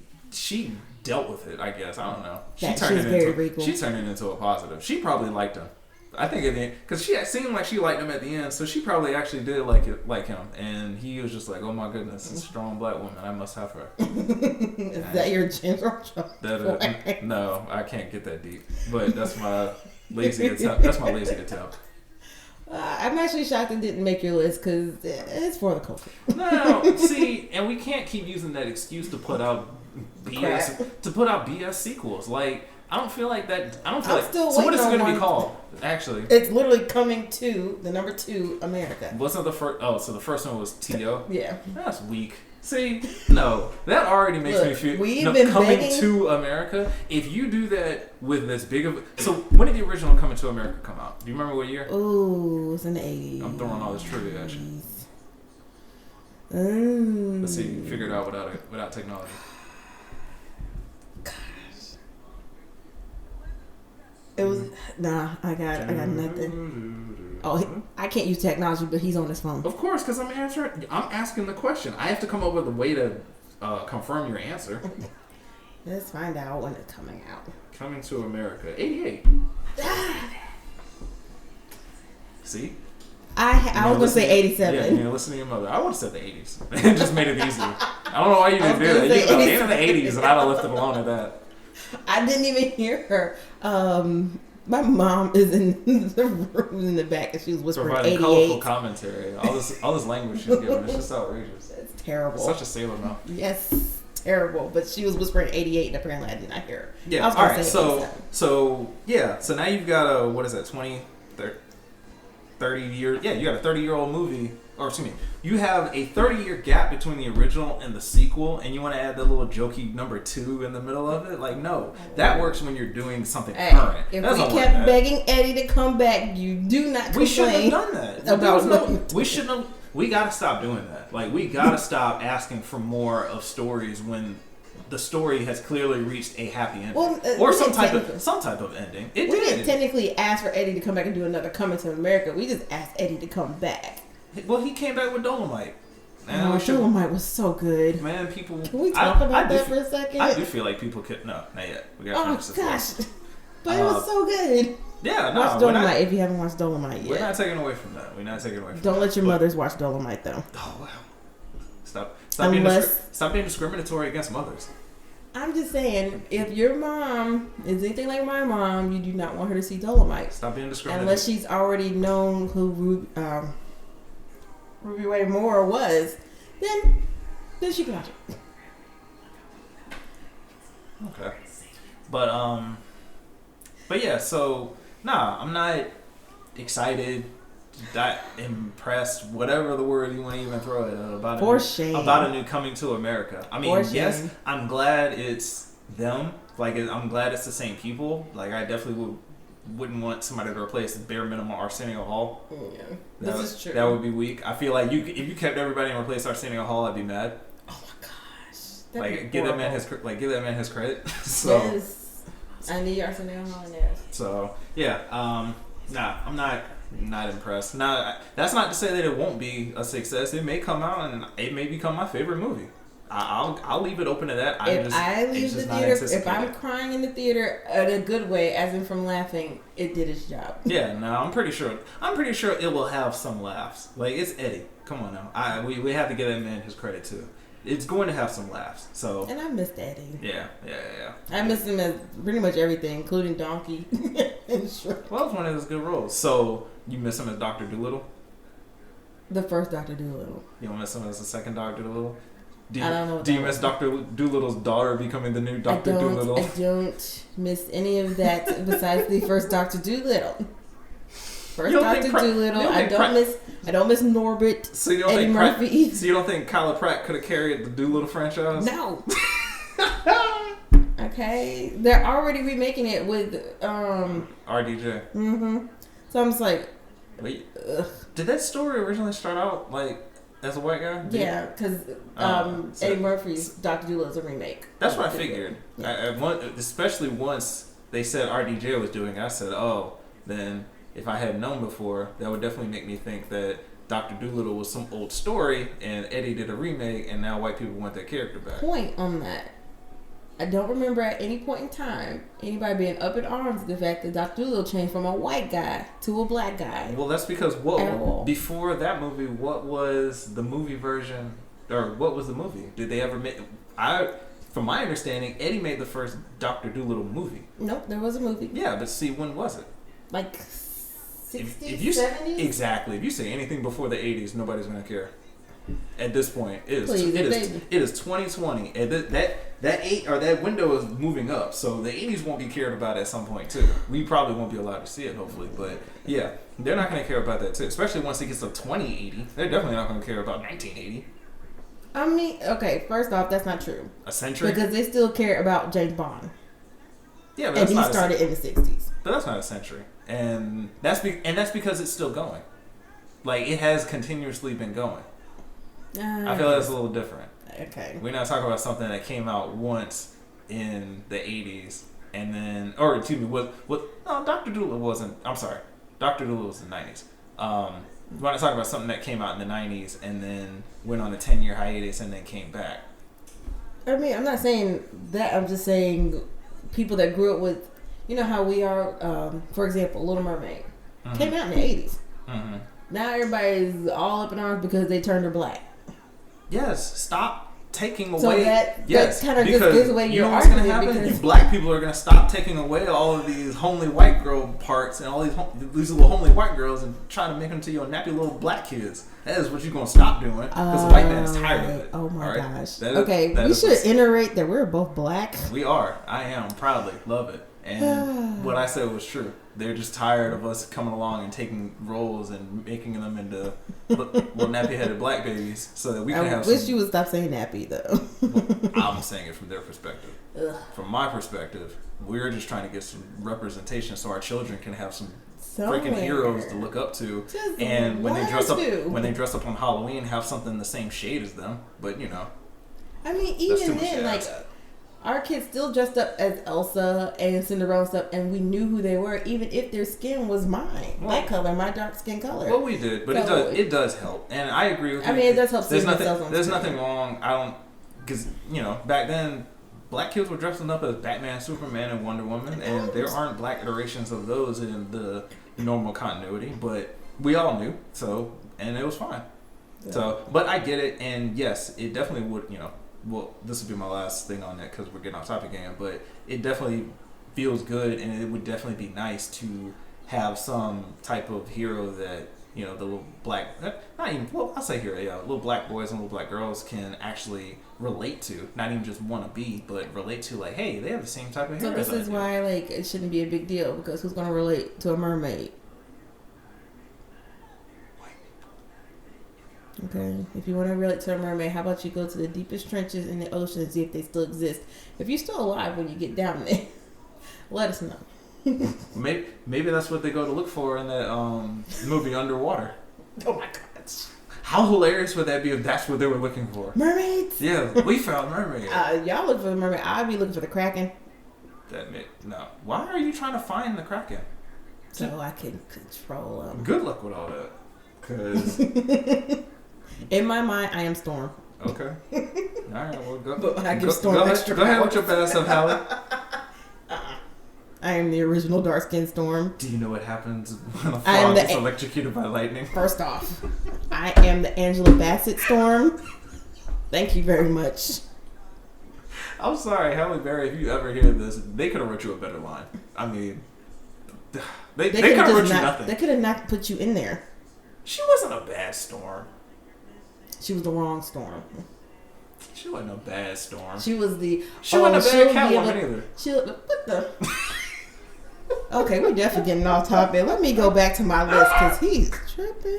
dealt with it. I guess I don't know. She turned it into a positive. She probably liked him. I think at the end, because she seemed like she liked him at the end, so she probably actually did like him, and he was just like, "Oh my goodness, a strong black woman, I must have her." Is that your James Earl Jones? No, I can't get that deep, but that's my lazy attempt. I'm actually shocked it didn't make your list because it's for the culture. No, see, and we can't keep using that excuse to put out BS sequels. Like, I don't feel like that. So what is it going to be called? Actually, it's literally Coming to the number 2 America. Wasn't the first? Oh, so the first one was T.O. Yeah, that's weak. See, no, that already makes me feel. Coming to America. If you do that with this big of, so when did the original Coming to America come out? Do you remember what year? Ooh, it was in the 80s. I'm throwing all this trivia at you. Let's see, figure it out without technology. It was I got nothing. Oh, I can't use technology, but he's on his phone. Of course, because I'm asking the question. I have to come up with a way to confirm your answer. Let's find out when it's coming out. Coming to America, 88. See? I was gonna say 87. Yeah, you're listening to your mother. I would have said the 80s. It just made it easier. I don't know why you didn't do that. You were in the 80s, and I'd have left it alone at that. I didn't even hear her. My mom is in the room in the back, and she was whispering providing 88. colorful commentary. All this language she's giving, it's just outrageous. It's terrible. It's such a sailor mouth. Yes, terrible. But she was whispering 88, and apparently I did not hear her. Yeah. All right. So now you've got a 30 year. Yeah, you got a 30-year-old movie. Or excuse me, you have a 30-year gap between the original and the sequel, and you want to add the little jokey number 2 in the middle of it? Like, no, that works when you're doing something current. If we kept begging Eddie to come back, you do not complain. We shouldn't have done that. We shouldn't have. we gotta stop doing that. Like, we gotta stop asking for more of stories when the story has clearly reached a happy ending, or some type of ending. We didn't technically ask for Eddie to come back and do another Coming to America. We just asked Eddie to come back. Well, he came back with Dolomite. Man, Dolomite was so good. Man, people. Can we talk about that for a second? I do feel like people could. No, not yet. We got oh gosh, but it was so good. Yeah, no. Watch Dolomite if you haven't watched Dolomite yet. We're not taking away from that. Don't let your mothers watch Dolomite though. Oh wow. Stop being discriminatory against mothers. I'm just saying, if your mom is anything like my mom, you do not want her to see Dolomite. Stop being discriminatory. Unless she's already known who Ruby Ray Moore was, then she can watch it. Okay. But yeah, so nah, I'm not excited, that impressed, whatever the word you want to even throw it about a new Coming to America. I mean, yes, I'm glad it's them. Like, I'm glad it's the same people. Like, I definitely wouldn't want somebody to replace the bare minimum Arsenio Hall. Yeah, this is true. That would be weak. I feel like if you kept everybody and replaced Arsenio Hall, I'd be mad. Oh my gosh! Like, give that man his credit. So. Yes. I need Arsenio Hall in there. So yeah, nah, I'm not impressed. Now, that's not to say that it won't be a success. It may come out and it may become my favorite movie. I'll leave it open to that. If I'm crying in the theater in a good way, as in from laughing, it did its job. Yeah, no, I'm pretty sure it will have some laughs. Like, it's Eddie. Come on now. We have to give that man his credit too. It's going to have some laughs. So. And I missed Eddie. Yeah. I missed him as pretty much everything, including Donkey and Shrek. Well, it's one of his good roles. So, you miss him as Dr. Dolittle? The first Dr. Dolittle. You don't miss him as the second Dr. Dolittle? I don't know. Do you miss Dr. Dolittle's daughter becoming the new Dr. Dolittle? I don't miss any of that besides the first Dr. Dolittle. First Dr. Dolittle. I don't miss Norbit. So you don't Eddie Murphy. So you don't think Kyla Pratt could have carried the Dolittle franchise? No. Okay, they're already remaking it with RDJ. Mm-hmm. So I'm just like, wait, did that story originally start out like as a white guy? Yeah, because Eddie Murphy's Dr. Dolittle is a remake. That's what I figured. Yeah. Especially once they said RDJ was doing it, I said, oh, then if I had known before, that would definitely make me think that Dr. Dolittle was some old story and Eddie did a remake and now white people want their character back. Point on that. I don't remember at any point in time anybody being up in arms at the fact that Dr. Dolittle changed from a white guy to a black guy. Well, that's because before that movie, what was the movie version, or what was the movie? Did they ever make? From my understanding, Eddie made the first Dr. Dolittle movie. Nope, there was a movie. Yeah, but see, when was it? Like 60s, if you 70s? Exactly. If you say anything before the 80s, nobody's going to care. At this point, it is 2020, and that window is moving up. So the 80s won't be cared about at some point too. We probably won't be allowed to see it, hopefully, but yeah, they're not going to care about that too. Especially once it gets to 2080, they're definitely not going to care about 1980. I mean, okay, first off, that's not true. A century, because they still care about James Bond. Yeah, but and he started in the 60s. But that's not a century, and that's because it's still going. Like, it has continuously been going. I feel like it's a little different. Okay. We're not talking about something that came out once in the 80s and then, or excuse me, no, Dr. Dolittle wasn't, I'm sorry, Dr. Dolittle was in the 90s. We're not talking about something that came out in the 90s and then went on a 10-year hiatus and then came back. I mean, I'm not saying that, I'm just saying people that grew up with, you know how we are, for example, Little Mermaid came out in the 80s. Mm-hmm. Now everybody's all up in arms because they turned her black. Yes, stop taking away. So that kind of just gives away your argument. You know what's going to happen? You black people are going to stop taking away all of these homely white girl parts and all these little homely white girls and try to make them to your nappy little black kids. That is what you're going to stop doing because the white man is tired of it. Oh my gosh. We should iterate that we're both black. We are. I am. Proudly. Love it. And what I said was true. They're just tired of us coming along and taking roles and making them into little nappy-headed black babies so that we can have. I wish you would stop saying nappy though. Well, I'm saying it from their perspective. From my perspective, we're just trying to get some representation so our children can have some freaking heroes to look up to. Just and when they dress up, to. when they dress up on Halloween, have something the same shade as them. But you know, I mean, that's too even much then, to like ask. our kids still dressed up as Elsa and Cinderella and stuff, and we knew who they were, even if their skin was mine, my color, my dark skin color. Well, we did, but So, it does help, and I agree with you. I mean, it does help. There's themselves nothing. on There's screen. nothing wrong. I don't, because you know, back then, black kids were dressing up as Batman, Superman, and Wonder Woman, and there aren't black iterations of those in the normal continuity. But we all knew, and it was fine. Yeah. So, but I get it, and yes, it definitely would. You know, well, this would be my last thing on that because we're getting off topic again. But it definitely feels good, and it would definitely be nice to have some type of hero that, you know, the little black, not even, well, I'll say hero, yeah, little black boys and little black girls can actually relate to, not even just want to be, but relate to, like, hey, they have the same type of So hair. this as I is do. why, like, it shouldn't be a big deal, because who's going to relate to a mermaid? Okay, if you want to relate to a mermaid, how about you go to the deepest trenches in the ocean and see if they still exist? If you're still alive when you get down there, let us know. Maybe that's what they go to look for in that movie Underwater. Oh my God. How hilarious would that be if that's what they were looking for? Mermaids? Yeah, we found mermaid. Y'all look for the mermaid. I'll be looking for the Kraken. No. Why are you trying to find the Kraken? So I can control them. Good luck with all that. Cause In my mind, I am Storm. okay. All right. Well, go. But when I give go, Storm go ahead, extra go ahead powers. with your bad stuff, Hallie. I am the original dark skinned Storm. Do you know what happens when a I am frog the gets a- electrocuted by lightning? First off, I am the Angela Bassett Storm. Thank you very much. I'm sorry, Halle Berry. If you ever hear this, they could have wrote you a better line. I mean, they could have wrote you nothing. They could have not put you in there. She wasn't a bad Storm. She was the wrong Storm. She wasn't a bad Storm. She was the. She wasn't a she'll bad be Catwoman able- either. What the? Okay, we're definitely getting off topic. Let me go back to my list because he's tripping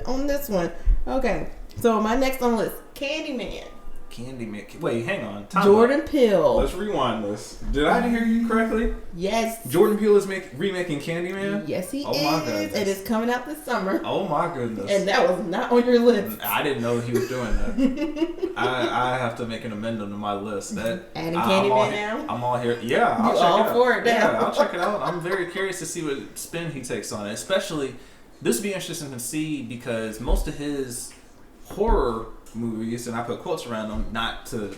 on this one. Okay, so my next on the list, Candyman. Candyman. Wait, hang on. Time Jordan out. Peele. Let's rewind this. Did I hear you correctly? Yes. Jordan Peele is remaking Candyman? Yes, he Oh is. my goodness. It is coming out this summer. Oh my goodness. And that was not on your list. I didn't know he was doing that. I have to make an amendment to my list. That Adding I'm all Candyman here- now? I'm all here. Yeah, I'll You check all it out. for it now? Yeah, I'll check it out. I'm very curious to see what spin he takes on it. Especially, this would be interesting to see because most of his horror movies, and I put quotes around them, not to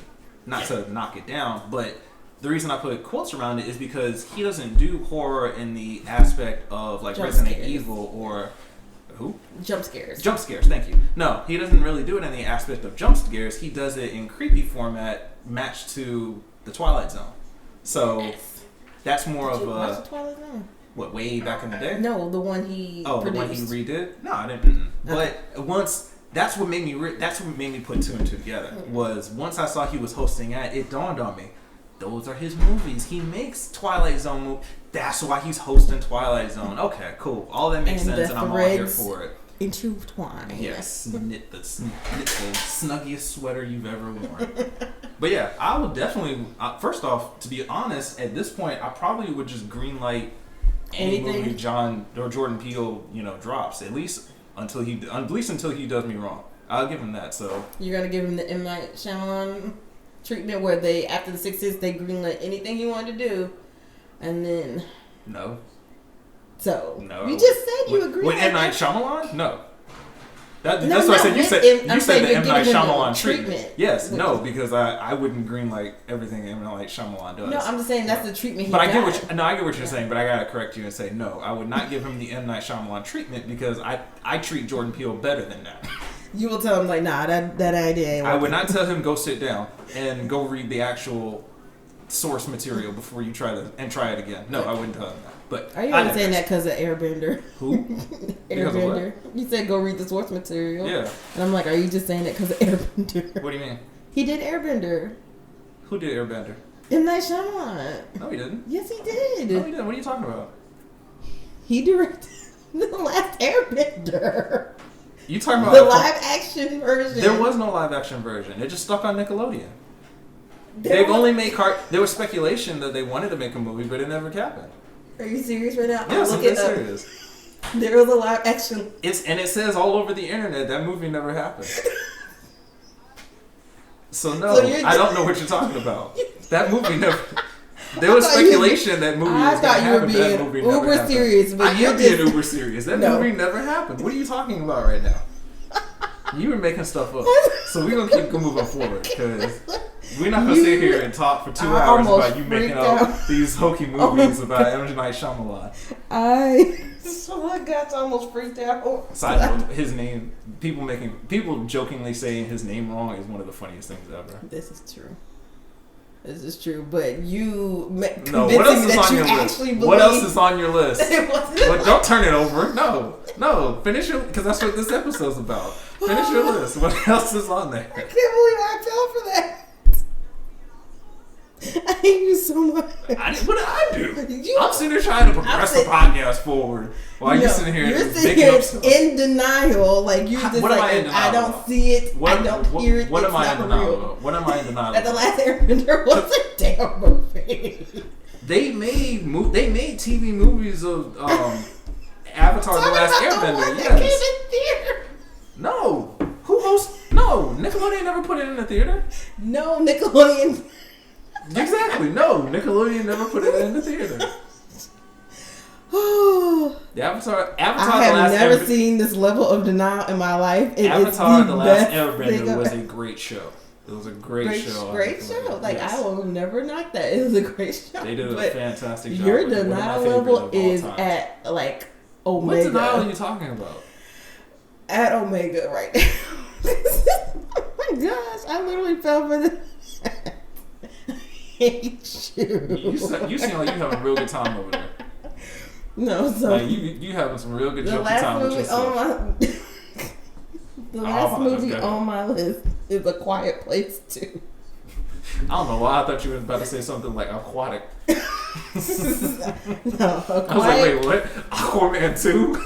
knock it down, but the reason I put quotes around it is because he doesn't do horror in the aspect of like Jump Resident scares. Evil or who? Jump scares. Jump scares, thank you. No, he doesn't really do it in the aspect of jump scares. He does it in creepy format matched to the Twilight Zone. So Yes. that's more Did of you watch a the Twilight Zone? what, way back in the day? No, the one he Oh, produced. the one he redid? No, I didn't. But once that's what made me put two and two together. Was once I saw he was hosting it dawned on me. Those are his movies. He makes Twilight Zone movies. That's why he's hosting Twilight Zone. Okay, cool. All that makes And sense, the and I'm all here threads for it. Intertwined. Yes, knit the snuggiest sweater you've ever worn. But yeah, I would definitely. First off, to be honest, at this point, I probably would just greenlight any Anything? movie Jordan Peele, drops. At least until he does me wrong. I'll give him that. So You're gonna give him the M. Night Shyamalan treatment where they, after the 6 they greenlit anything he wanted to do, and then no. No. You just said you agree. With M. Night Shyamalan? No. No, That's what I said. You with said him, I'm you said saying the you're M. Night giving him the Shyamalan treatment. treatment. Yes, Which no, is- because I wouldn't green like everything M. Night Shyamalan does. No, I'm just saying that's the treatment he But got. I get what you're saying, but I gotta correct you and say no. I would not give him the M. Night Shyamalan treatment because I treat Jordan Peele better than that. You will tell him like, nah, that idea ain't I would working. not tell him go sit down and go read the actual source material before you try it again. No, I wouldn't tell him that. But Are you I even saying digress. that because of Airbender? Who? Because of what? Airbender. You said go read the source material. Yeah. And I'm like, are you just saying that because of Airbender? What do you mean? He did Airbender. Who did Airbender? M. Night Shyamalan. No, he didn't. Yes, he did. No, he didn't. What are you talking about? He directed the last Airbender. You talking about The live action version. There was no live action version. It just stuck on Nickelodeon. There They've was- only made There was speculation that they wanted to make a movie, but it never happened. Are you serious right now? Yes, I'll I'm look dead it up. serious. There was a live action. It says all over the internet that movie never happened. So no, I don't know what you're talking about. That movie never. There was speculation that movie was going to happen. That movie never happened. Uber serious, but I am being uber serious. That movie never happened. What are you talking about right now? You were making stuff up. So we're going to keep moving forward because we're not going to sit here and talk for 2 hours about you making up these hokey movies about M. Night Shyamalan. I got almost freaked out. Side note, his name, people jokingly saying his name wrong is one of the funniest things ever. This is true. This is true, but you no. What else is on your list? What else is on your list? Well, don't turn it over. No. Finish your, because that's what this episode's about. Finish your list. What else is on there? I can't believe I fell for that. I hate you so much. What did I do? I'm sitting here trying to progress the podcast forward while you're sitting here making up stuff. In denial, like you just what like I don't see it, I don't hear it. What am I in denial about? What am I in denial about? That the last Airbender was a damn movie. They made TV movies of Avatar: The Last Airbender. Yes. No. Who hosts? No. Nickelodeon never put it in the theater. No, Nickelodeon. Exactly. No, Nickelodeon never put it in the theater. The Avatar I have never seen this level of denial in my life. Avatar: The Last Airbender was a great show. It was a great show. Great show. Like, yes. I will never knock that. It was a great show. They did a fantastic job. Your denial level is at like Omega. What denial are you talking about? At Omega right now. Oh my gosh! I literally fell for this. Hate you. You seem like you having a real good time over there. No, so like you having some real good joking time with yourself. The last movie on my list is A Quiet Place 2. I don't know why I thought you were about to say something like aquatic. No, I was like, wait, what? Aquaman 2?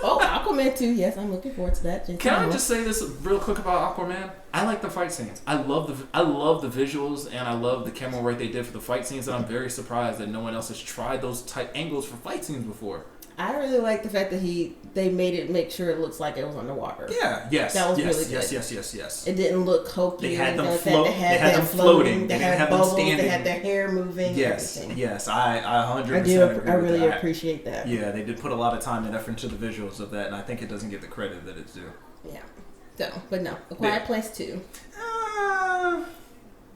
Oh, Aquaman 2, yes, I'm looking forward to that. Can I just say this real quick about Aquaman? I like the fight scenes. I love the visuals, and I love the camera work they did for the fight scenes, and I'm very surprised that no one else has tried those type angles for fight scenes before. I really like the fact that they make sure it looks like it was underwater. Yeah, yes. That was really good. Yes. It didn't look hokey. They had them like float. They had them floating. They had bubbles. They had their hair moving. Yes, everything. yes. I 100% agree. I really appreciate that. Yeah, they did put a lot of time and effort into the visuals of that, and I think it doesn't get the credit that it's due. Yeah. So, but no, A Quiet Place 2.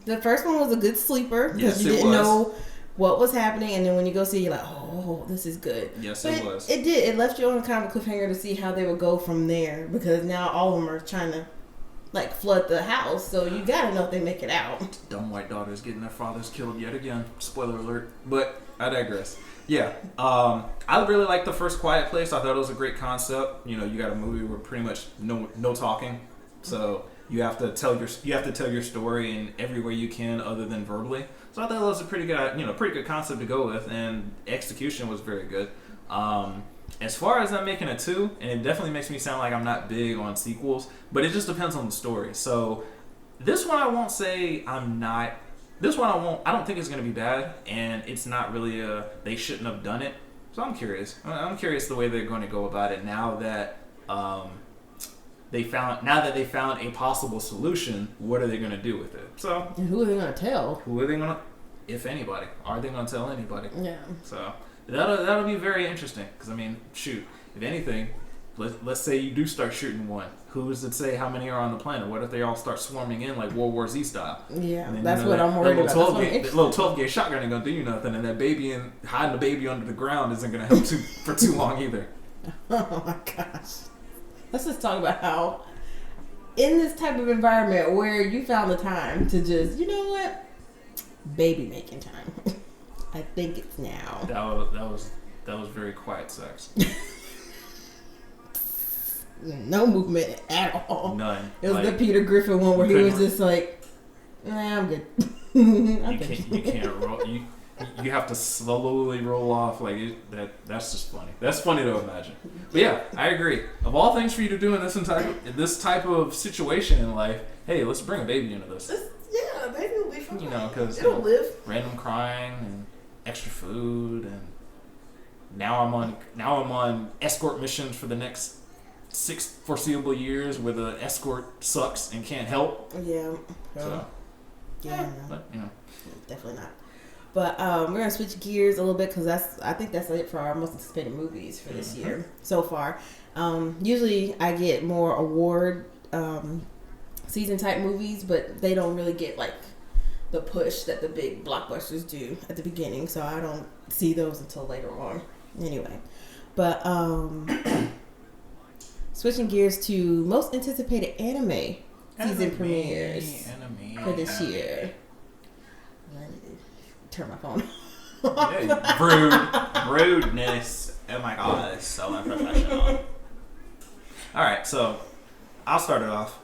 The first one was a good sleeper because you didn't know what was happening, and then when you go see it, you're like, oh, this is good. Yes, but it was. It did. It left you on kind of a cliffhanger to see how they would go from there, because now all of them are trying to like flood the house, so you gotta know if they make it out. Dumb white daughters getting their fathers killed yet again. Spoiler alert. But I digress. Yeah, I really liked the first Quiet Place. I thought it was a great concept. You know, you got a movie where pretty much no talking, so you have to tell your story in every way you can other than verbally. So I thought that was a pretty good concept to go with, and execution was very good. As far as I'm making a 2, and it definitely makes me sound like I'm not big on sequels, but it just depends on the story. So this one I won't say I'm not. This one I don't think it's going to be bad, and it's not really they shouldn't have done it. So I'm curious. I'm curious the way they're going to go about it now that they found a possible solution. What are they going to do with it? So and who are they going to tell? Who are they going to? If anybody, are they going to tell anybody? Yeah. So that'll be very interesting. Because I mean, shoot, if anything, let's say you do start shooting one. Who's to say how many are on the planet? What if they all start swarming in like World War Z style? Yeah, then, that's what I'm worried about. That little 12 gauge shotgun ain't gonna do you nothing, and that baby and hiding the baby under the ground isn't gonna help for too long either. Oh my gosh. Let's just talk about how in this type of environment where you found the time to just, you know what, baby making time. I think it's now. That was very quiet sex. No movement at all. None. It was like, the Peter Griffin one where he was just like, nah, I'm good. You can't roll. You have to slowly roll off that's just funny. That's funny to imagine. But yeah, I agree. Of all things for you to do in this type of situation in life, hey, let's bring a baby into this. Yeah, a baby will be fine. You know, because it'll live. Random crying and extra food and Now I'm on escort missions for the next 6 foreseeable years where the escort sucks and can't help. Yeah. So, yeah. But, you know. Definitely not. But we're gonna switch gears a little bit because I think that's it for our most anticipated movies for this year so far. Usually I get more award season type movies, but they don't really get like the push that the big blockbusters do at the beginning, so I don't see those until later on. Anyway, but switching gears to most anticipated anime season premieres for this year. Let me turn my phone off. Yeah, rudeness. Oh my god, it's so unprofessional. All right, so I'll start it off.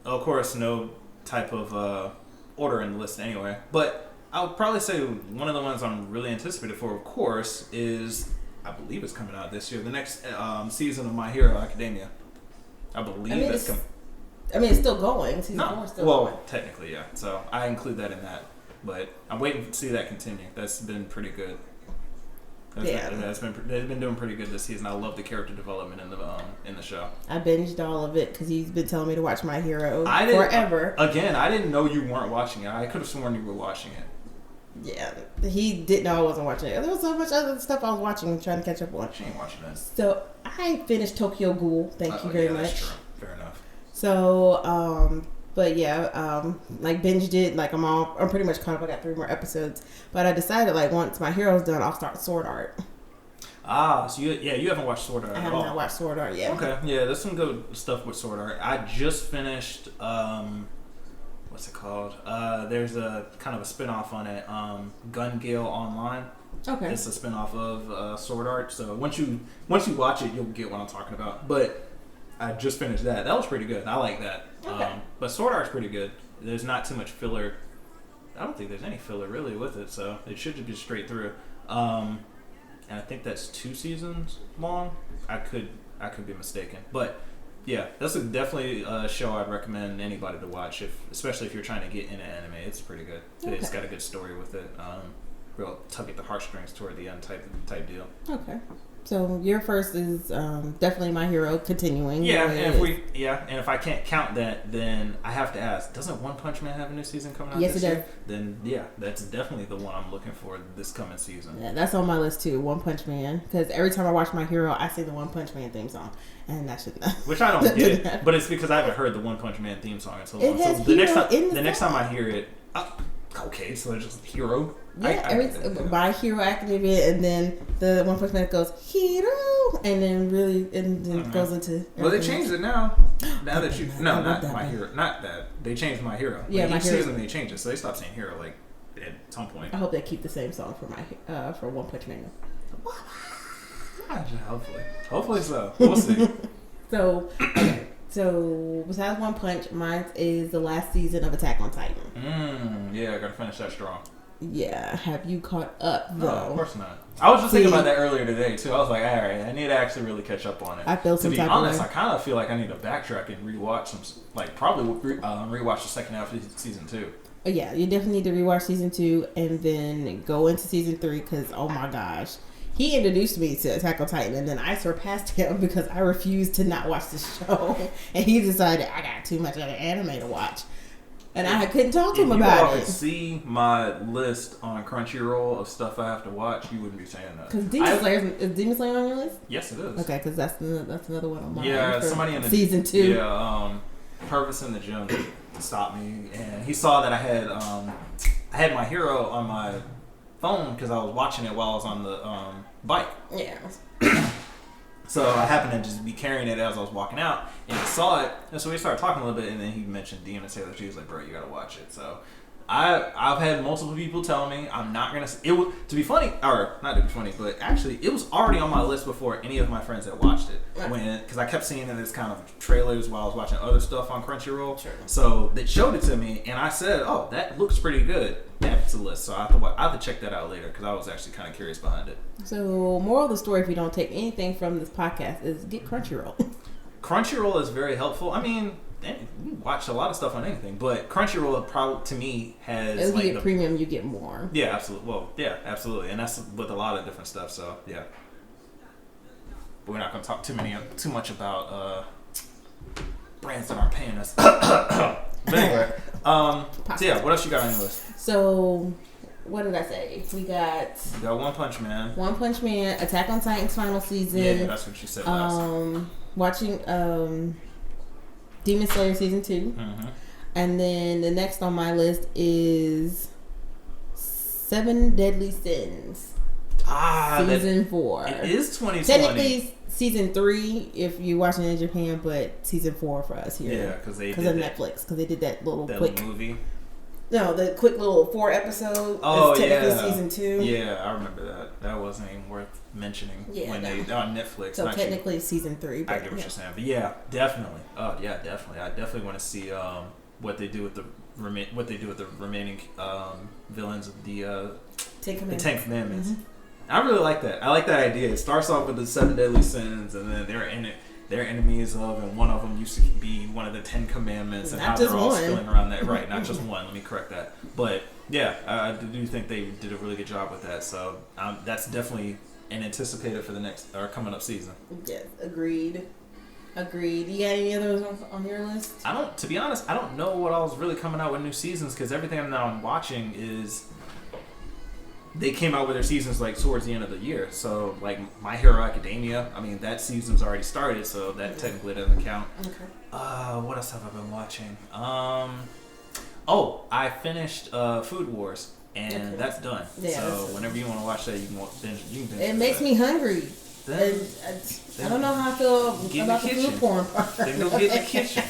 Of course, no type of order in the list anyway, but I would probably say one of the ones I'm really anticipated for, of course, is, I believe it's coming out this year, the next season of My Hero Academia. I believe that's coming. I mean, it's still going. Season 4 is still going. Technically, yeah. So I include that in that. But I'm waiting to see that continue. That's been pretty good. They've been doing pretty good this season. I love the character development in the show. I binged all of it because he's been telling me to watch My Hero forever. Again, I didn't know you weren't watching it. I could have sworn you were watching it. Yeah, he didn't know I wasn't watching it. There was so much other stuff I was watching and trying to catch up on. She ain't watching that. So I finished Tokyo Ghoul. Thank you very much. That's true. Fair enough. So, but yeah, like binged it. Like I'm pretty much caught up. I got 3 more episodes. But I decided like once My Hero's done, I'll start Sword Art. So you haven't watched Sword Art at all. I have not watched Sword Art yet. Okay, yeah, there's some good stuff with Sword Art. I just finished, what's it called? There's a kind of a spin-off on it, Gun Gale Online. Okay. It's a spin-off of Sword Art, so once you watch it, you'll get what I'm talking about. But I just finished that. That was pretty good. I like that. Okay. But Sword Art's pretty good. There's not too much filler. I don't think there's any filler really with it, so it should just be straight through. And I think that's 2 seasons long. I could be mistaken, but yeah, that's definitely a show I'd recommend anybody to watch, especially if you're trying to get into anime. It's pretty good. Okay. It's got a good story with it. Real tug at the heartstrings toward the end type deal. Okay. So your first is definitely My Hero continuing. Yeah, and if I can't count that, then I have to ask: doesn't One Punch Man have a new season coming out? Yes, this it does. year? Then yeah, that's definitely the one I'm looking for this coming season. Yeah, that's on my list too. One Punch Man, because every time I watch My Hero, I see the One Punch Man theme song, and that should not. Which I don't get, but it's because I haven't heard the One Punch Man theme song in so long. So the next time I hear it, okay, so it's just Hero. Yeah, My Hero Academia, and then the One Punch Man goes Hero, and then goes into. Well, they changed it now. Now that not My Hero, not that they changed My Hero. Yeah, each My Hero. season they change it, so they stopped saying Hero like at some point. I hope they keep the same song for for One Punch Man. Hopefully so. We'll see. So besides One Punch, mine is the last season of Attack on Titan. Yeah, I gotta finish that strong. Yeah, have you caught up though? No, of course not. I was just thinking about that earlier today too. I was like, all right, I need to actually really catch up on it. I feel some to be type honest, of I kind of feel like I need to backtrack and rewatch some, like probably rewatch the second half of season 2. Yeah, you definitely need to rewatch season 2 and then go into season 3 because oh my gosh, he introduced me to Attack on Titan and then I surpassed him because I refused to not watch the show and he decided I got too much other anime to watch. And I couldn't talk to him about it. If you see my list on Crunchyroll of stuff I have to watch, you wouldn't be saying that. Because is Demon Slayer on your list? Yes, it is. Okay, because that's another one on mine. Yeah, somebody in the season 2. Yeah, Purpose in the gym stopped me, and he saw that I had My Hero on my phone because I was watching it while I was on the bike. Yeah. So I happened to just be carrying it as I was walking out, and he saw it, and so we started talking a little bit, and then he mentioned Demon Slayer. She was like, "Bro, you gotta watch it." So I've had multiple people tell me I'm not gonna. It was to be funny, or not to be funny, but actually it was already on my list before any of my friends had watched it. Because I kept seeing it as kind of trailers while I was watching other stuff on Crunchyroll. Sure. So they showed it to me, and I said, "Oh, that looks pretty good." That's a list, so I have to check that out later because I was actually kind of curious behind it. So, moral of the story, if you don't take anything from this podcast, is get Crunchyroll. Crunchyroll is very helpful. I mean, watch a lot of stuff on anything, but Crunchyroll probably to me has If like you get premium, you get more. Yeah, absolutely. Well, yeah, absolutely, and that's with a lot of different stuff. So yeah, but we're not going to talk too much about brands that aren't paying us. But anyway, so yeah, what else you got on your list? So, what did I say? We got One Punch Man. One Punch Man, Attack on Titan's final season. Yeah, that's what you said last. Watching Demon Slayer season 2, and then the next on my list is Seven Deadly Sins. Season 4. It is 2020. Technically season 3 if you're watching it in Japan, but season 4 for us here. Yeah, because of Netflix, because they did that little quick movie. No, the quick little 4 episode. Oh, is technically season 2. Yeah, I remember that. That wasn't even worth mentioning when they on Netflix. So technically season 3. I get what you're saying, but yeah, definitely. Oh yeah, definitely. I definitely want to see what they do with the remaining villains of the Ten Commandments. I really like that. I like that idea. It starts off with the 7 deadly sins, and then they're enemies of, and one of them used to be one of the 10 commandments, and how they're all spilling around that. Right, not just one. Let me correct that. But yeah, I do think they did a really good job with that. So that's definitely an anticipated for the next or coming up season. Yes, agreed. You got any others on your list? To be honest, I don't know what else really coming out with new seasons, because everything I'm watching is they came out with their seasons like towards the end of the year. So like My Hero Academia, I mean that season's already started, so that technically doesn't count. Okay. What else have I been watching? I finished Food Wars, and that's done. Yeah, so whenever you want to watch that, you can binge. It makes me hungry. Then, I don't know how I feel about the food porn part. Then go get in the kitchen.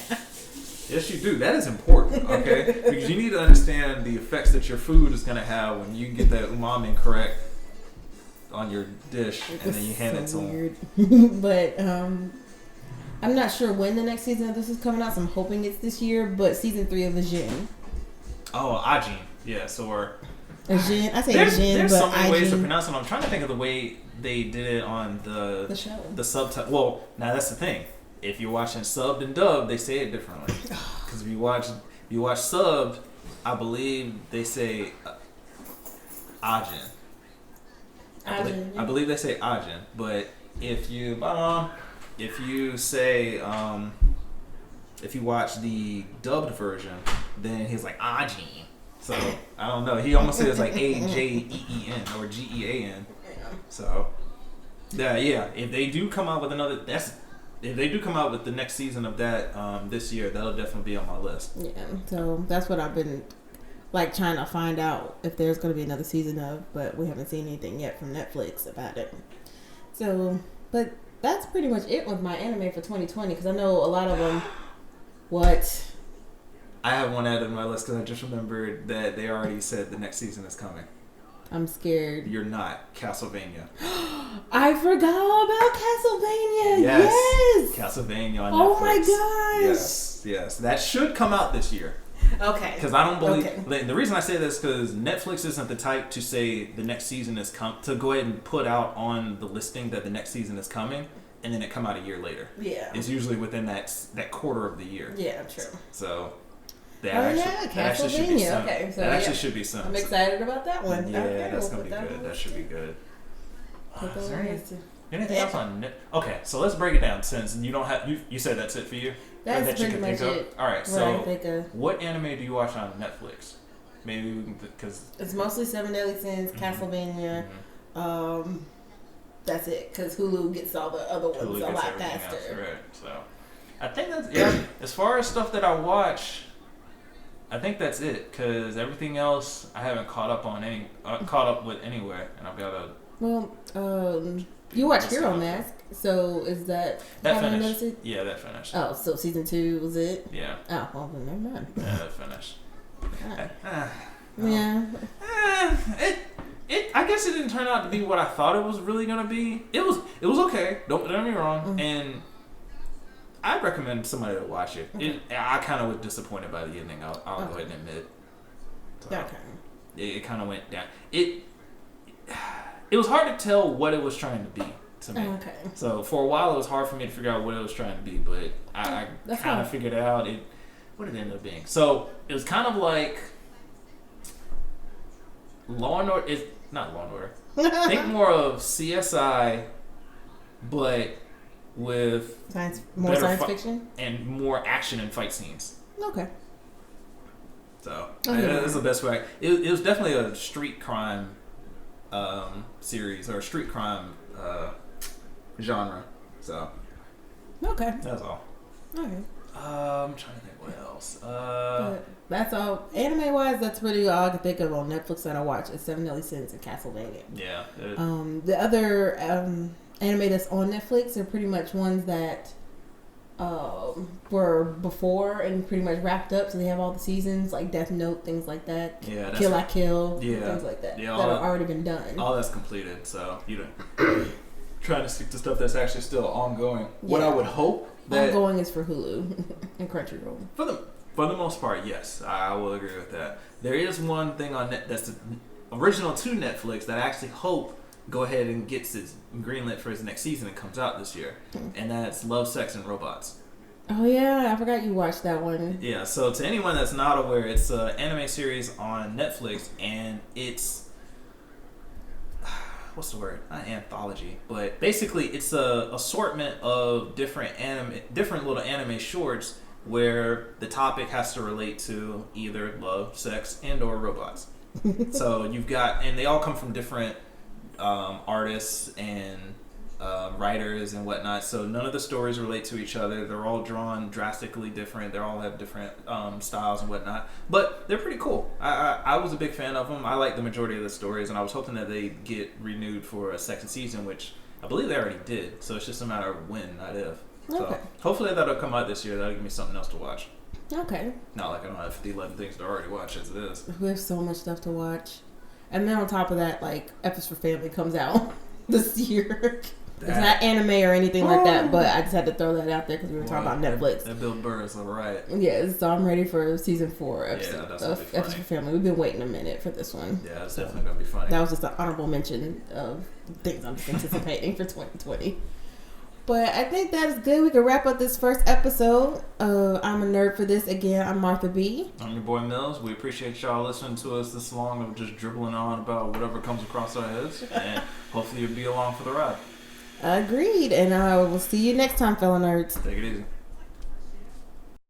Yes, you do. That is important, okay? Because you need to understand the effects that your food is going to have when you get that umami correct on your dish, and then you hand it to them. But I'm not sure when the next season of this is coming out, so I'm hoping it's this year. But season 3 of Ajin. Oh, Ajin. Yes, or Ajin. I say Ajin, there's but so many Ajin. ways to pronounce it. I'm trying to think of the way they did it on the show. The subtitle. Well, now that's the thing. If you're watching subbed and dubbed, they say it differently. Because if you watch subbed, I believe they say Ajin. I believe they say Ajin. But if you say if you watch the dubbed version, then he's like Ajin. So I don't know. He almost says like AJEEN or GEAN. So yeah. If they do come out with the next season of that this year, that'll definitely be on my list. Yeah, so that's what I've been like trying to find out if there's going to be another season of, but we haven't seen anything yet from Netflix about it. So, but that's pretty much it with my anime for 2020, because I know a lot of them. What? I have one added to my list because I just remembered that they already said the next season is coming. I'm scared. You're not. Castlevania. I forgot all about Castlevania. Yes. Castlevania on Netflix. Oh my gosh. Yes. That should come out this year. Okay. Because I don't believe... Okay. The reason I say this is because Netflix isn't the type to say the next season is to go ahead and put out on the listing that the next season is coming, and then it come out a year later. Yeah. It's usually within that quarter of the year. Yeah, true. So... Castlevania. Okay, so that actually should be some. I'm excited about that one. Yeah, that's gonna be good. That should be good. Is there anything else on Net? Okay, so let's break it down. Since you don't have, you said that's it for you. That's pretty much it. All right, so what anime do you watch on Netflix? Maybe we can, because it's mostly Seven Deadly Sins, Castlevania. That's it. Because Hulu gets all the other ones a lot faster. Right. So I think that's as far as stuff that I watch. I think that's it, because everything else I haven't caught up with anywhere, and I've got to. Well, you watch Hero Mask, so is that finished? Yeah, that finished. Oh, so season 2 was it? Yeah. Oh, well, then never mind. Yeah, that finished. Yeah. I guess it didn't turn out to be what I thought it was really gonna be. It was okay. Don't get me wrong, and I'd recommend somebody to watch it. Okay. I kind of was disappointed by the ending. I'll go ahead and admit. So okay. It kind of went down. It was hard to tell what it was trying to be to me. Okay. So for a while, it was hard for me to figure out what it was trying to be, but I kind of figured it out. what did it end up being? So it was kind of like Law and Order. It's not Law and Order. Think more of CSI, but with more science fiction and more action and fight scenes. Okay. So that's the best way. It was definitely a street crime series or a street crime genre. So okay, that's all. Okay. I'm trying to think what else. But that's all. Anime wise, that's really all I can think of on Netflix that I watch is Seven Deadly Sins and Castlevania. Yeah. The other anime that's on Netflix are pretty much ones that were before and pretty much wrapped up, so they have all the seasons, like Death Note, things like that. Yeah. Kill I Kill. Yeah. Things like that. Yeah, that have already been done. All that's completed, so you don't. Trying to stick to stuff that's actually still ongoing. What I would hope that ongoing is for Hulu and Crunchyroll. For the most part, yes, I will agree with that. There is one thing on that's original to Netflix that I actually hope go ahead and gets its greenlit for its next season and comes out this year, and that's Love, Sex, and Robots. Oh yeah, I forgot you watched that one. Yeah, so to anyone that's not aware, it's an anime series on Netflix, and it's what's the word? Not anthology, but basically it's a assortment of different little anime shorts where the topic has to relate to either love, sex, and or robots. So you've got, and they all come from different artists and writers and whatnot. So none of the stories relate to each other. They're all drawn drastically different. They all have different styles and whatnot. But they're pretty cool. I was a big fan of them. I like the majority of the stories, and I was hoping that they get renewed for a second season, which I believe they already did. So it's just a matter of when, not if. So Okay. hopefully that'll come out this year. That'll give me something else to watch. Okay. Not like I don't have 11 things to already watch as it is. We have so much stuff to watch. And then on top of that, like, F is for Family comes out this year. It's not anime or anything like that, but I just had to throw that out there because we were talking about Netflix. That Bill Burr is alright. Yes, so I'm ready for season 4 that's of gonna be F is for Family. We've been waiting a minute for this one. Yeah, it's definitely going to be funny. That was just an honorable mention of things I'm just anticipating for 2020. But I think that is good. We can wrap up this first episode. I'm a nerd for this. Again, I'm Martha B. I'm your boy Mills. We appreciate y'all listening to us this long of just dribbling on about whatever comes across our heads. And hopefully you'll be along for the ride. Agreed. And we'll see you next time, fellow nerds. Take it easy.